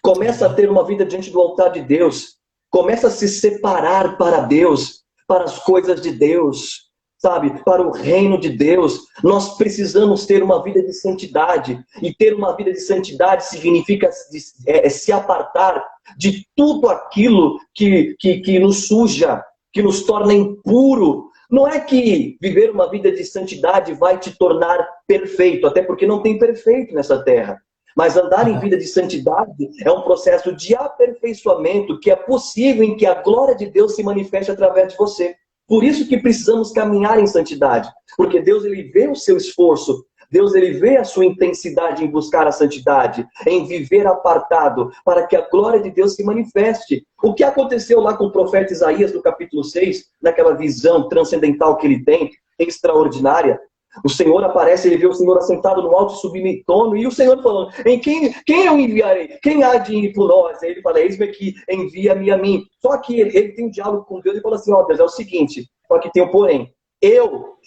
Começa a ter uma vida diante do altar de Deus. Começa a se separar para Deus, para as coisas de Deus, sabe? Para o reino de Deus. Nós precisamos ter uma vida de santidade. E ter uma vida de santidade significa se apartar de tudo aquilo que nos suja, que nos torna impuro. Não é que viver uma vida de santidade vai te tornar perfeito, até porque não tem perfeito nessa terra. Mas andar em vida de santidade é um processo de aperfeiçoamento que é possível em que a glória de Deus se manifeste através de você. Por isso que precisamos caminhar em santidade, porque Deus ele vê o seu esforço, Deus ele vê a sua intensidade em buscar a santidade, em viver apartado, para que a glória de Deus se manifeste. O que aconteceu lá com o profeta Isaías no capítulo 6, naquela visão transcendental que ele tem, extraordinária? O Senhor aparece, ele vê o Senhor assentado no alto e sublime trono, e o Senhor falando, em quem eu enviarei? Quem há de ir por nós? Aí ele fala, eis-me aqui, envia-me a mim. Só que ele tem um diálogo com Deus e fala assim, ó Deus, é o seguinte, só que tem um porém, eu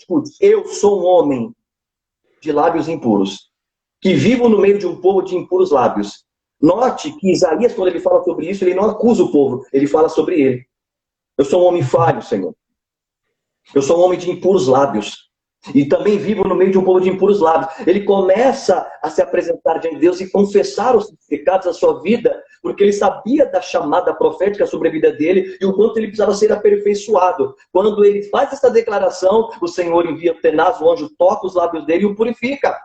sou um homem de lábios impuros, que vivo no meio de um povo de impuros lábios. Note que Isaías, quando ele fala sobre isso, ele não acusa o povo, ele fala sobre ele. Eu sou um homem falho, Senhor. Eu sou um homem de impuros lábios. E também vivo no meio de um povo de impuros lábios. Ele começa a se apresentar diante de Deus e confessar os pecados da sua vida, porque ele sabia da chamada profética sobre a vida dele e o quanto ele precisava ser aperfeiçoado. Quando ele faz essa declaração, o Senhor envia o tenaz, o anjo toca os lábios dele e o purifica.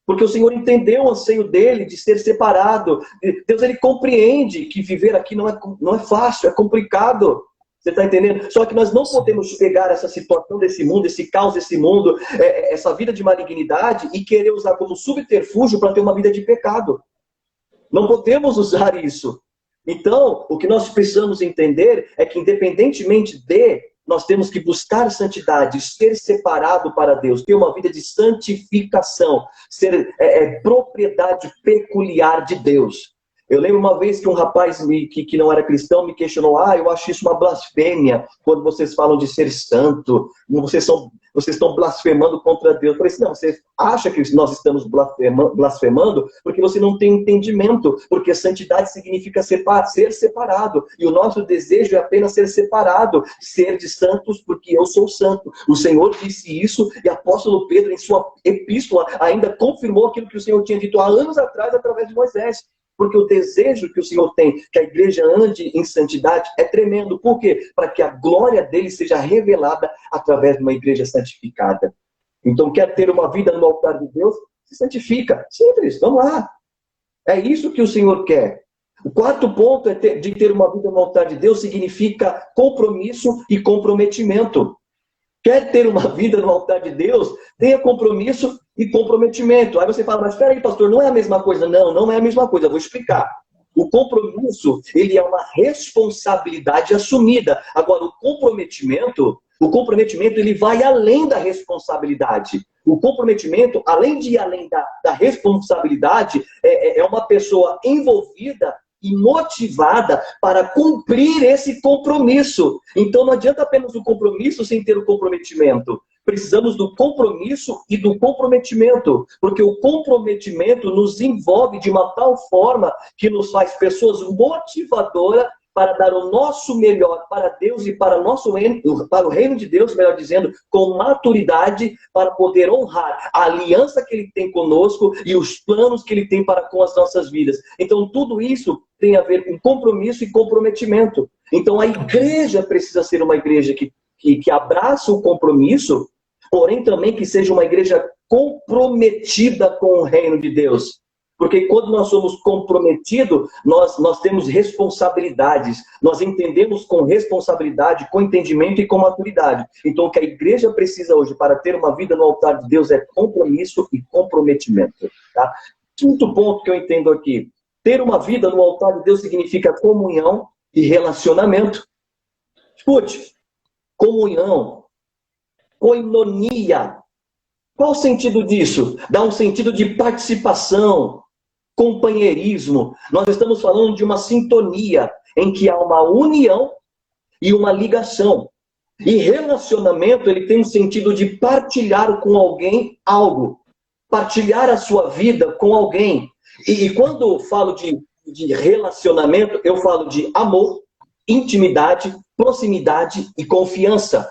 Porque o Senhor entendeu o anseio dele de ser separado. Deus ele compreende que viver aqui não é fácil, é complicado. Você está entendendo? Só que nós não podemos pegar essa situação desse mundo, esse caos desse mundo, essa vida de malignidade e querer usar como subterfúgio para ter uma vida de pecado. Não podemos usar isso. Então, o que nós precisamos entender é que, independentemente nós temos que buscar santidade, ser separado para Deus, ter uma vida de santificação, ser propriedade peculiar de Deus. Eu lembro uma vez que um rapaz que não era cristão me questionou, eu acho isso uma blasfêmia, quando vocês falam de ser santo, vocês estão blasfemando contra Deus. Eu falei assim, não, você acha que nós estamos blasfemando porque você não tem entendimento, porque santidade significa ser separado, e o nosso desejo é apenas ser separado, ser de santos porque eu sou santo. O Senhor disse isso e apóstolo Pedro, em sua epístola, ainda confirmou aquilo que o Senhor tinha dito há anos atrás através de Moisés. Porque o desejo que o Senhor tem, que a igreja ande em santidade, é tremendo. Por quê? Para que a glória dele seja revelada através de uma igreja santificada. Então, quer ter uma vida no altar de Deus? Se santifica. Simples, vamos lá. É isso que o Senhor quer. O quarto ponto de ter uma vida no altar de Deus significa compromisso e comprometimento. Quer ter uma vida no altar de Deus? Tenha compromisso e comprometimento. Aí você fala, mas espera aí, pastor, não é a mesma coisa? Não, não é a mesma coisa, eu vou explicar. O compromisso, ele é uma responsabilidade assumida. Agora, o comprometimento, ele vai além da responsabilidade. O comprometimento, além de ir além da responsabilidade, é uma pessoa envolvida e motivada para cumprir esse compromisso. Então não adianta apenas o compromisso sem ter o comprometimento. Precisamos do compromisso e do comprometimento, porque o comprometimento nos envolve de uma tal forma que nos faz pessoas motivadoras para dar o nosso melhor para Deus e para o reino de Deus, melhor dizendo, com maturidade, para poder honrar a aliança que Ele tem conosco e os planos que Ele tem para com as nossas vidas. Então, tudo isso tem a ver com compromisso e comprometimento. Então, a igreja precisa ser uma igreja que abraça o compromisso, porém também que seja uma igreja comprometida com o reino de Deus. Porque quando nós somos comprometidos, nós temos responsabilidades. Nós entendemos com responsabilidade, com entendimento e com maturidade. Então, o que a igreja precisa hoje para ter uma vida no altar de Deus é compromisso e comprometimento. Tá? Quinto ponto que eu entendo aqui. Ter uma vida no altar de Deus significa comunhão e relacionamento. Escute, comunhão, koinonia. Qual o sentido disso? Dá um sentido de participação, companheirismo. Nós estamos falando de uma sintonia em que há uma união e uma ligação. E relacionamento, ele tem um sentido de partilhar com alguém algo. Partilhar a sua vida com alguém. E quando eu falo de relacionamento, eu falo de amor, intimidade, proximidade e confiança.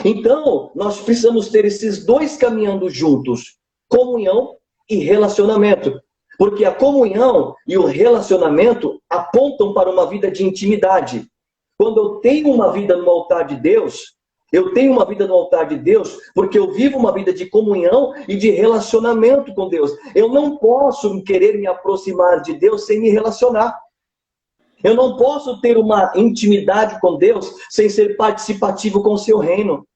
Então, nós precisamos ter esses dois caminhando juntos. Comunhão e relacionamento. Porque a comunhão e o relacionamento apontam para uma vida de intimidade. Quando eu tenho uma vida no altar de Deus, eu tenho uma vida no altar de Deus porque eu vivo uma vida de comunhão e de relacionamento com Deus. Eu não posso querer me aproximar de Deus sem me relacionar. Eu não posso ter uma intimidade com Deus sem ser participativo com o seu reino,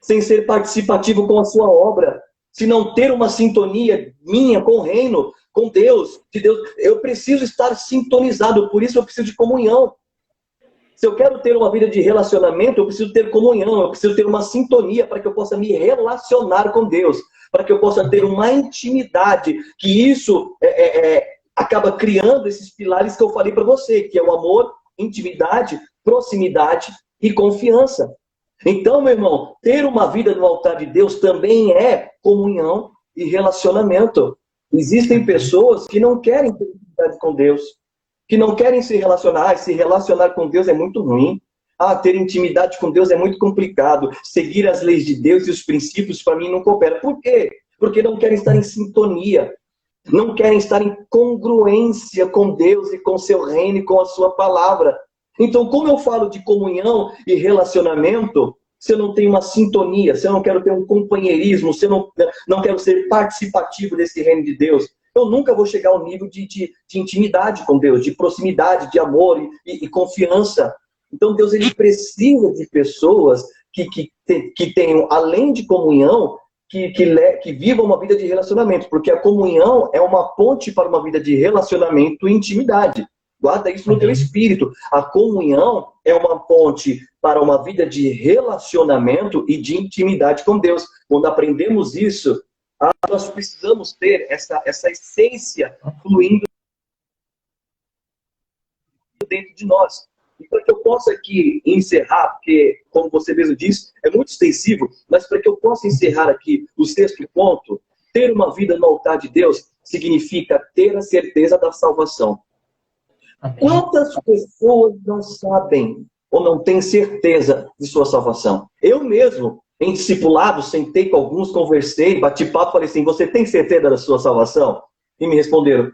sem ser participativo com a sua obra, se não ter uma sintonia minha com o reino, com Deus, de Deus. Eu preciso estar sintonizado, por isso eu preciso de comunhão. Se eu quero ter uma vida de relacionamento, eu preciso ter comunhão, eu preciso ter uma sintonia para que eu possa me relacionar com Deus, para que eu possa ter uma intimidade, que isso acaba criando esses pilares que eu falei para você, que é o amor, intimidade, proximidade e confiança. Então, meu irmão, ter uma vida no altar de Deus também é comunhão e relacionamento. Existem pessoas que não querem ter intimidade com Deus, que não querem se relacionar. Se relacionar com Deus é muito ruim. Ter intimidade com Deus é muito complicado. Seguir as leis de Deus e os princípios, para mim, não coopera. Por quê? Porque não querem estar em sintonia. Não querem estar em congruência com Deus e com seu reino e com a sua palavra. Então, como eu falo de comunhão e relacionamento, se eu não tenho uma sintonia, se eu não quero ter um companheirismo, se eu não quero ser participativo desse reino de Deus, eu nunca vou chegar ao nível de intimidade com Deus, de proximidade, de amor e confiança. Então, Deus ele precisa de pessoas que tenham, além de comunhão, que vivam uma vida de relacionamento, porque a comunhão é uma ponte para uma vida de relacionamento e intimidade. Guarda isso no teu espírito. A comunhão é uma ponte para uma vida de relacionamento e de intimidade com Deus. Quando aprendemos isso, nós precisamos ter essa essência fluindo dentro de nós. E para que eu possa aqui encerrar, porque, como você mesmo disse, é muito extensivo, mas para que eu possa encerrar aqui o sexto ponto, ter uma vida no altar de Deus significa ter a certeza da salvação. Amém. Quantas pessoas não sabem ou não têm certeza de sua salvação? Eu mesmo, em discipulado, sentei com alguns, conversei, bati papo, falei assim, você tem certeza da sua salvação? E me responderam,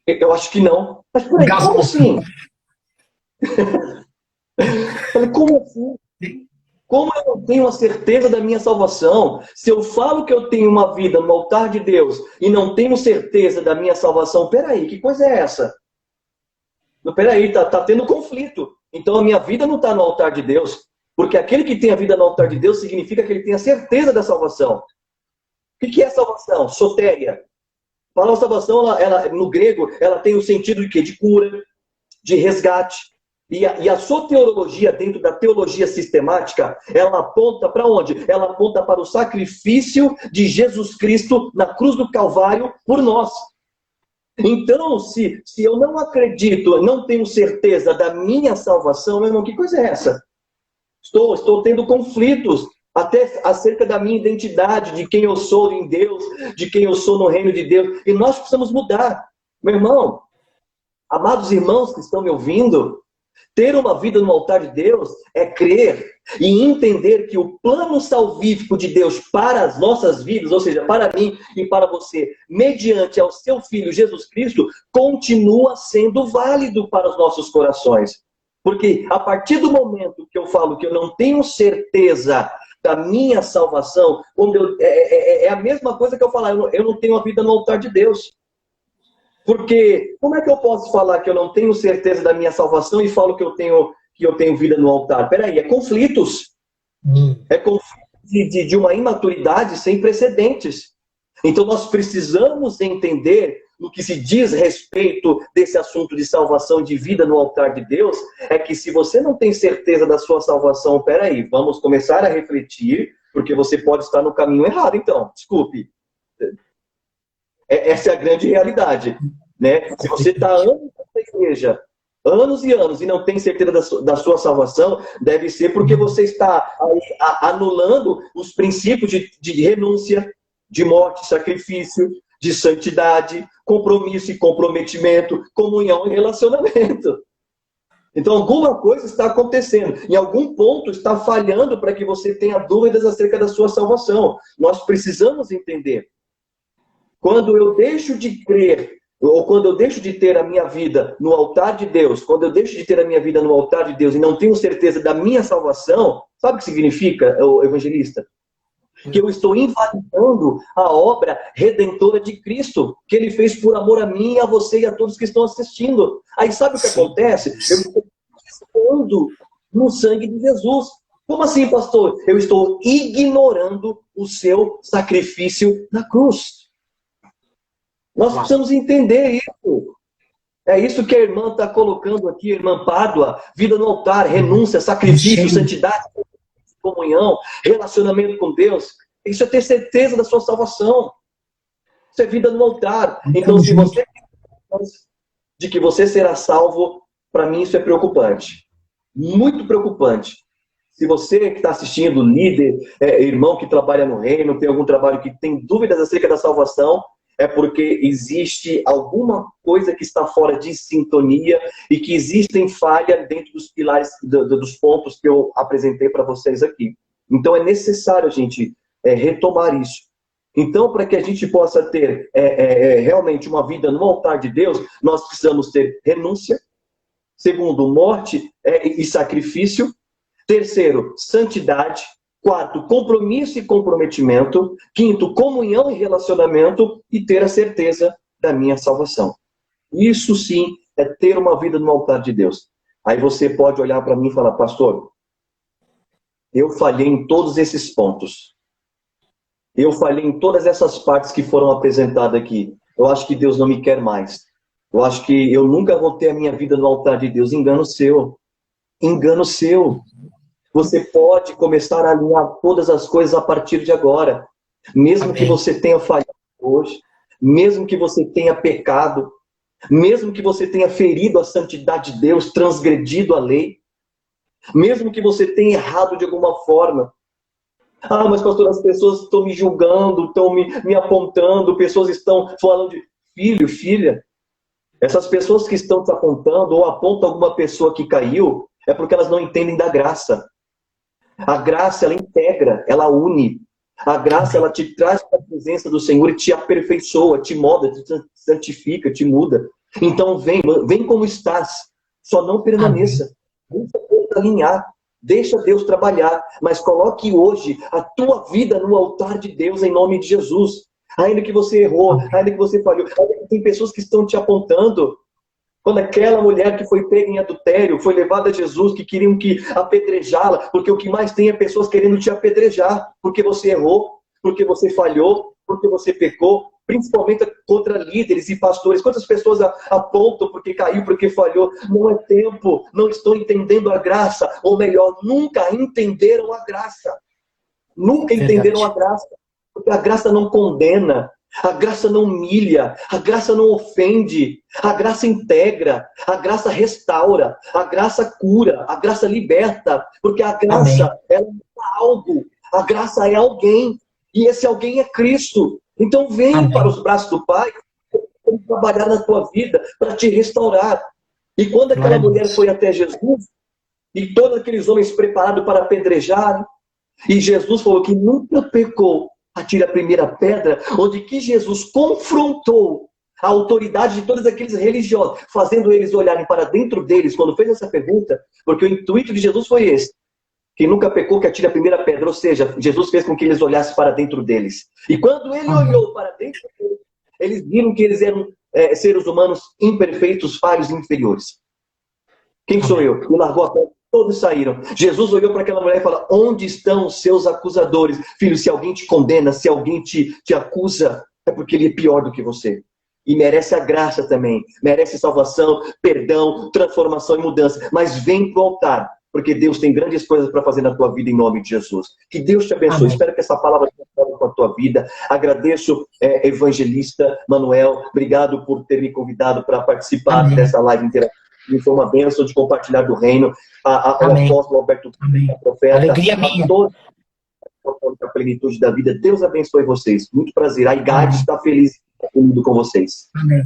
eu acho que não. Mas peraí, como assim? Falei, como assim? Como eu não tenho a certeza da minha salvação? Se eu falo que eu tenho uma vida no altar de Deus e não tenho certeza da minha salvação, peraí, que coisa é essa? Peraí, tá tendo conflito. Então a minha vida não está no altar de Deus, porque aquele que tem a vida no altar de Deus significa que ele tem a certeza da salvação. O que é salvação? Sotéria. A palavra salvação, ela, no grego, ela tem o sentido de quê? De cura, de resgate. E a soteriologia, dentro da teologia sistemática, ela aponta para onde? Ela aponta para o sacrifício de Jesus Cristo na cruz do Calvário por nós. Então, se eu não acredito, não tenho certeza da minha salvação, meu irmão, que coisa é essa? Estou tendo conflitos até acerca da minha identidade, de quem eu sou em Deus, de quem eu sou no reino de Deus. E nós precisamos mudar. Meu irmão, amados irmãos que estão me ouvindo, ter uma vida no altar de Deus é crer e entender que o plano salvífico de Deus para as nossas vidas, ou seja, para mim e para você, mediante ao seu Filho Jesus Cristo, continua sendo válido para os nossos corações. Porque a partir do momento que eu falo que eu não tenho certeza da minha salvação, é a mesma coisa que eu falar, eu não tenho a vida no altar de Deus. Porque como é que eu posso falar que eu não tenho certeza da minha salvação e falo que eu tenho vida no altar? Peraí, é conflitos. É conflito de uma imaturidade sem precedentes. Então nós precisamos entender, no que se diz respeito desse assunto de salvação, de vida no altar de Deus, é que se você não tem certeza da sua salvação, peraí, vamos começar a refletir, porque você pode estar no caminho errado, então, desculpe. Essa é a grande realidade, né? Se você está anos na igreja, anos e anos, e não tem certeza da sua salvação, deve ser porque você está anulando os princípios de renúncia, de morte, sacrifício, de santidade, compromisso e comprometimento, comunhão e relacionamento. Então, alguma coisa está acontecendo. Em algum ponto está falhando para que você tenha dúvidas acerca da sua salvação. Nós precisamos entender. Quando eu deixo de crer, ou quando eu deixo de ter a minha vida no altar de Deus, quando eu deixo de ter a minha vida no altar de Deus e não tenho certeza da minha salvação, sabe o que significa, evangelista? Que eu estou invalidando a obra redentora de Cristo, que ele fez por amor a mim, a você e a todos que estão assistindo. Aí sabe o que acontece? Eu estou expondo no sangue de Jesus. Como assim, pastor? Eu estou ignorando o seu sacrifício na cruz. Nós precisamos entender isso. É isso que a irmã está colocando aqui, a irmã Pádua. Vida no altar, renúncia, sacrifício, santidade, comunhão, relacionamento com Deus. Isso é ter certeza da sua salvação. Isso é vida no altar. Então, se você de que você será salvo, para mim isso é preocupante. Muito preocupante. Se você que está assistindo, líder, irmão que trabalha no reino, tem algum trabalho que tem dúvidas acerca da salvação, é porque existe alguma coisa que está fora de sintonia e que existem falhas dentro dos pilares, dos pontos que eu apresentei para vocês aqui. Então é necessário a gente retomar isso. Então, para que a gente possa ter realmente uma vida no altar de Deus, nós precisamos ter renúncia. Segundo, morte e sacrifício. Terceiro, santidade. Quarto, compromisso e comprometimento. Quinto, comunhão e relacionamento. E ter a certeza da minha salvação. Isso sim é ter uma vida no altar de Deus. Aí você pode olhar para mim e falar, pastor, eu falhei em todos esses pontos. Eu falhei em todas essas partes que foram apresentadas aqui. Eu acho que Deus não me quer mais. Eu acho que eu nunca vou ter a minha vida no altar de Deus. Engano seu. Engano seu. Você pode começar a alinhar todas as coisas a partir de agora. Mesmo que você tenha falhado hoje, mesmo que você tenha pecado, mesmo que você tenha ferido a santidade de Deus, transgredido a lei, mesmo que você tenha errado de alguma forma. Ah, mas pastor, as pessoas estão me julgando, estão me apontando, pessoas estão falando de filho, filha. Essas pessoas que estão te apontando ou apontam alguma pessoa que caiu, é porque elas não entendem da graça. A graça, ela integra, ela une. A graça, ela te traz para a presença do Senhor e te aperfeiçoa, te molda, te santifica, te muda. Então vem como estás, só não permaneça. Deixa Deus alinhar, deixa Deus trabalhar, mas coloque hoje a tua vida no altar de Deus em nome de Jesus. Ainda que você errou, ainda que você falhou, ainda que tem pessoas que estão te apontando. Quando aquela mulher que foi pega em adultério, foi levada a Jesus, que queriam que apedrejá-la, porque o que mais tem é pessoas querendo te apedrejar, porque você errou, porque você falhou, porque você pecou, principalmente contra líderes e pastores. Quantas pessoas apontam porque caiu, porque falhou? Não é tempo, não estão entendendo a graça, ou melhor, nunca entenderam a graça. Nunca entenderam a graça, porque a graça não condena. A graça não humilha, a graça não ofende, a graça integra, a graça restaura, a graça cura, a graça liberta, porque a graça ela é algo, a graça é alguém, e esse alguém é Cristo. Então vem para os braços do Pai, para trabalhar na tua vida, para te restaurar. E quando aquela mulher foi até Jesus, e todos aqueles homens preparados para apedrejar, e Jesus falou que nunca pecou, atire a primeira pedra, onde que Jesus confrontou a autoridade de todos aqueles religiosos, fazendo eles olharem para dentro deles, quando fez essa pergunta, porque o intuito de Jesus foi esse, quem nunca pecou que atire a primeira pedra, ou seja, Jesus fez com que eles olhassem para dentro deles. E quando ele olhou para dentro deles, eles viram que eles eram seres humanos imperfeitos, falhos e inferiores. Quem sou eu? E largou a pedra. Todos saíram. Jesus olhou para aquela mulher e falou, onde estão os seus acusadores? Filho, se alguém te condena, se alguém te acusa, é porque ele é pior do que você. E merece a graça também. Merece salvação, perdão, transformação e mudança. Mas vem para o altar, porque Deus tem grandes coisas para fazer na tua vida em nome de Jesus. Que Deus te abençoe. Amém. Espero que essa palavra tenha com a tua vida. Agradeço, evangelista Manuel. Obrigado por ter me convidado para participar dessa live interativa. Foi uma bênção de compartilhar do reino. O apóstolo Alberto, a profeta, alegria minha. A plenitude da vida. Deus abençoe vocês. Muito prazer. A IGAD está feliz unido com vocês. Amém.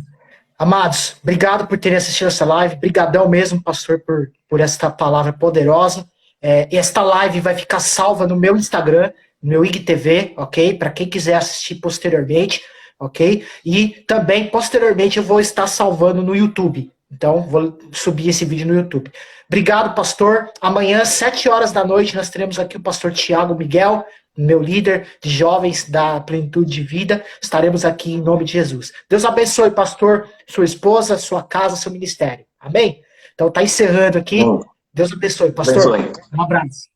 Amados, obrigado por terem assistido essa live. Brigadão mesmo, pastor, por esta palavra poderosa. Esta live vai ficar salva no meu Instagram, no meu IGTV, ok? Para quem quiser assistir posteriormente. ok? E também, posteriormente, eu vou estar salvando no YouTube. Então, vou subir esse vídeo no YouTube. Obrigado, pastor. Amanhã, 7 horas da noite, nós teremos aqui o pastor Tiago Miguel, meu líder de jovens da Plenitude de Vida. Estaremos aqui em nome de Jesus. Deus abençoe, pastor, sua esposa, sua casa, seu ministério. Amém? Então, tá encerrando aqui. Deus abençoe, pastor. Abençoe. Um abraço.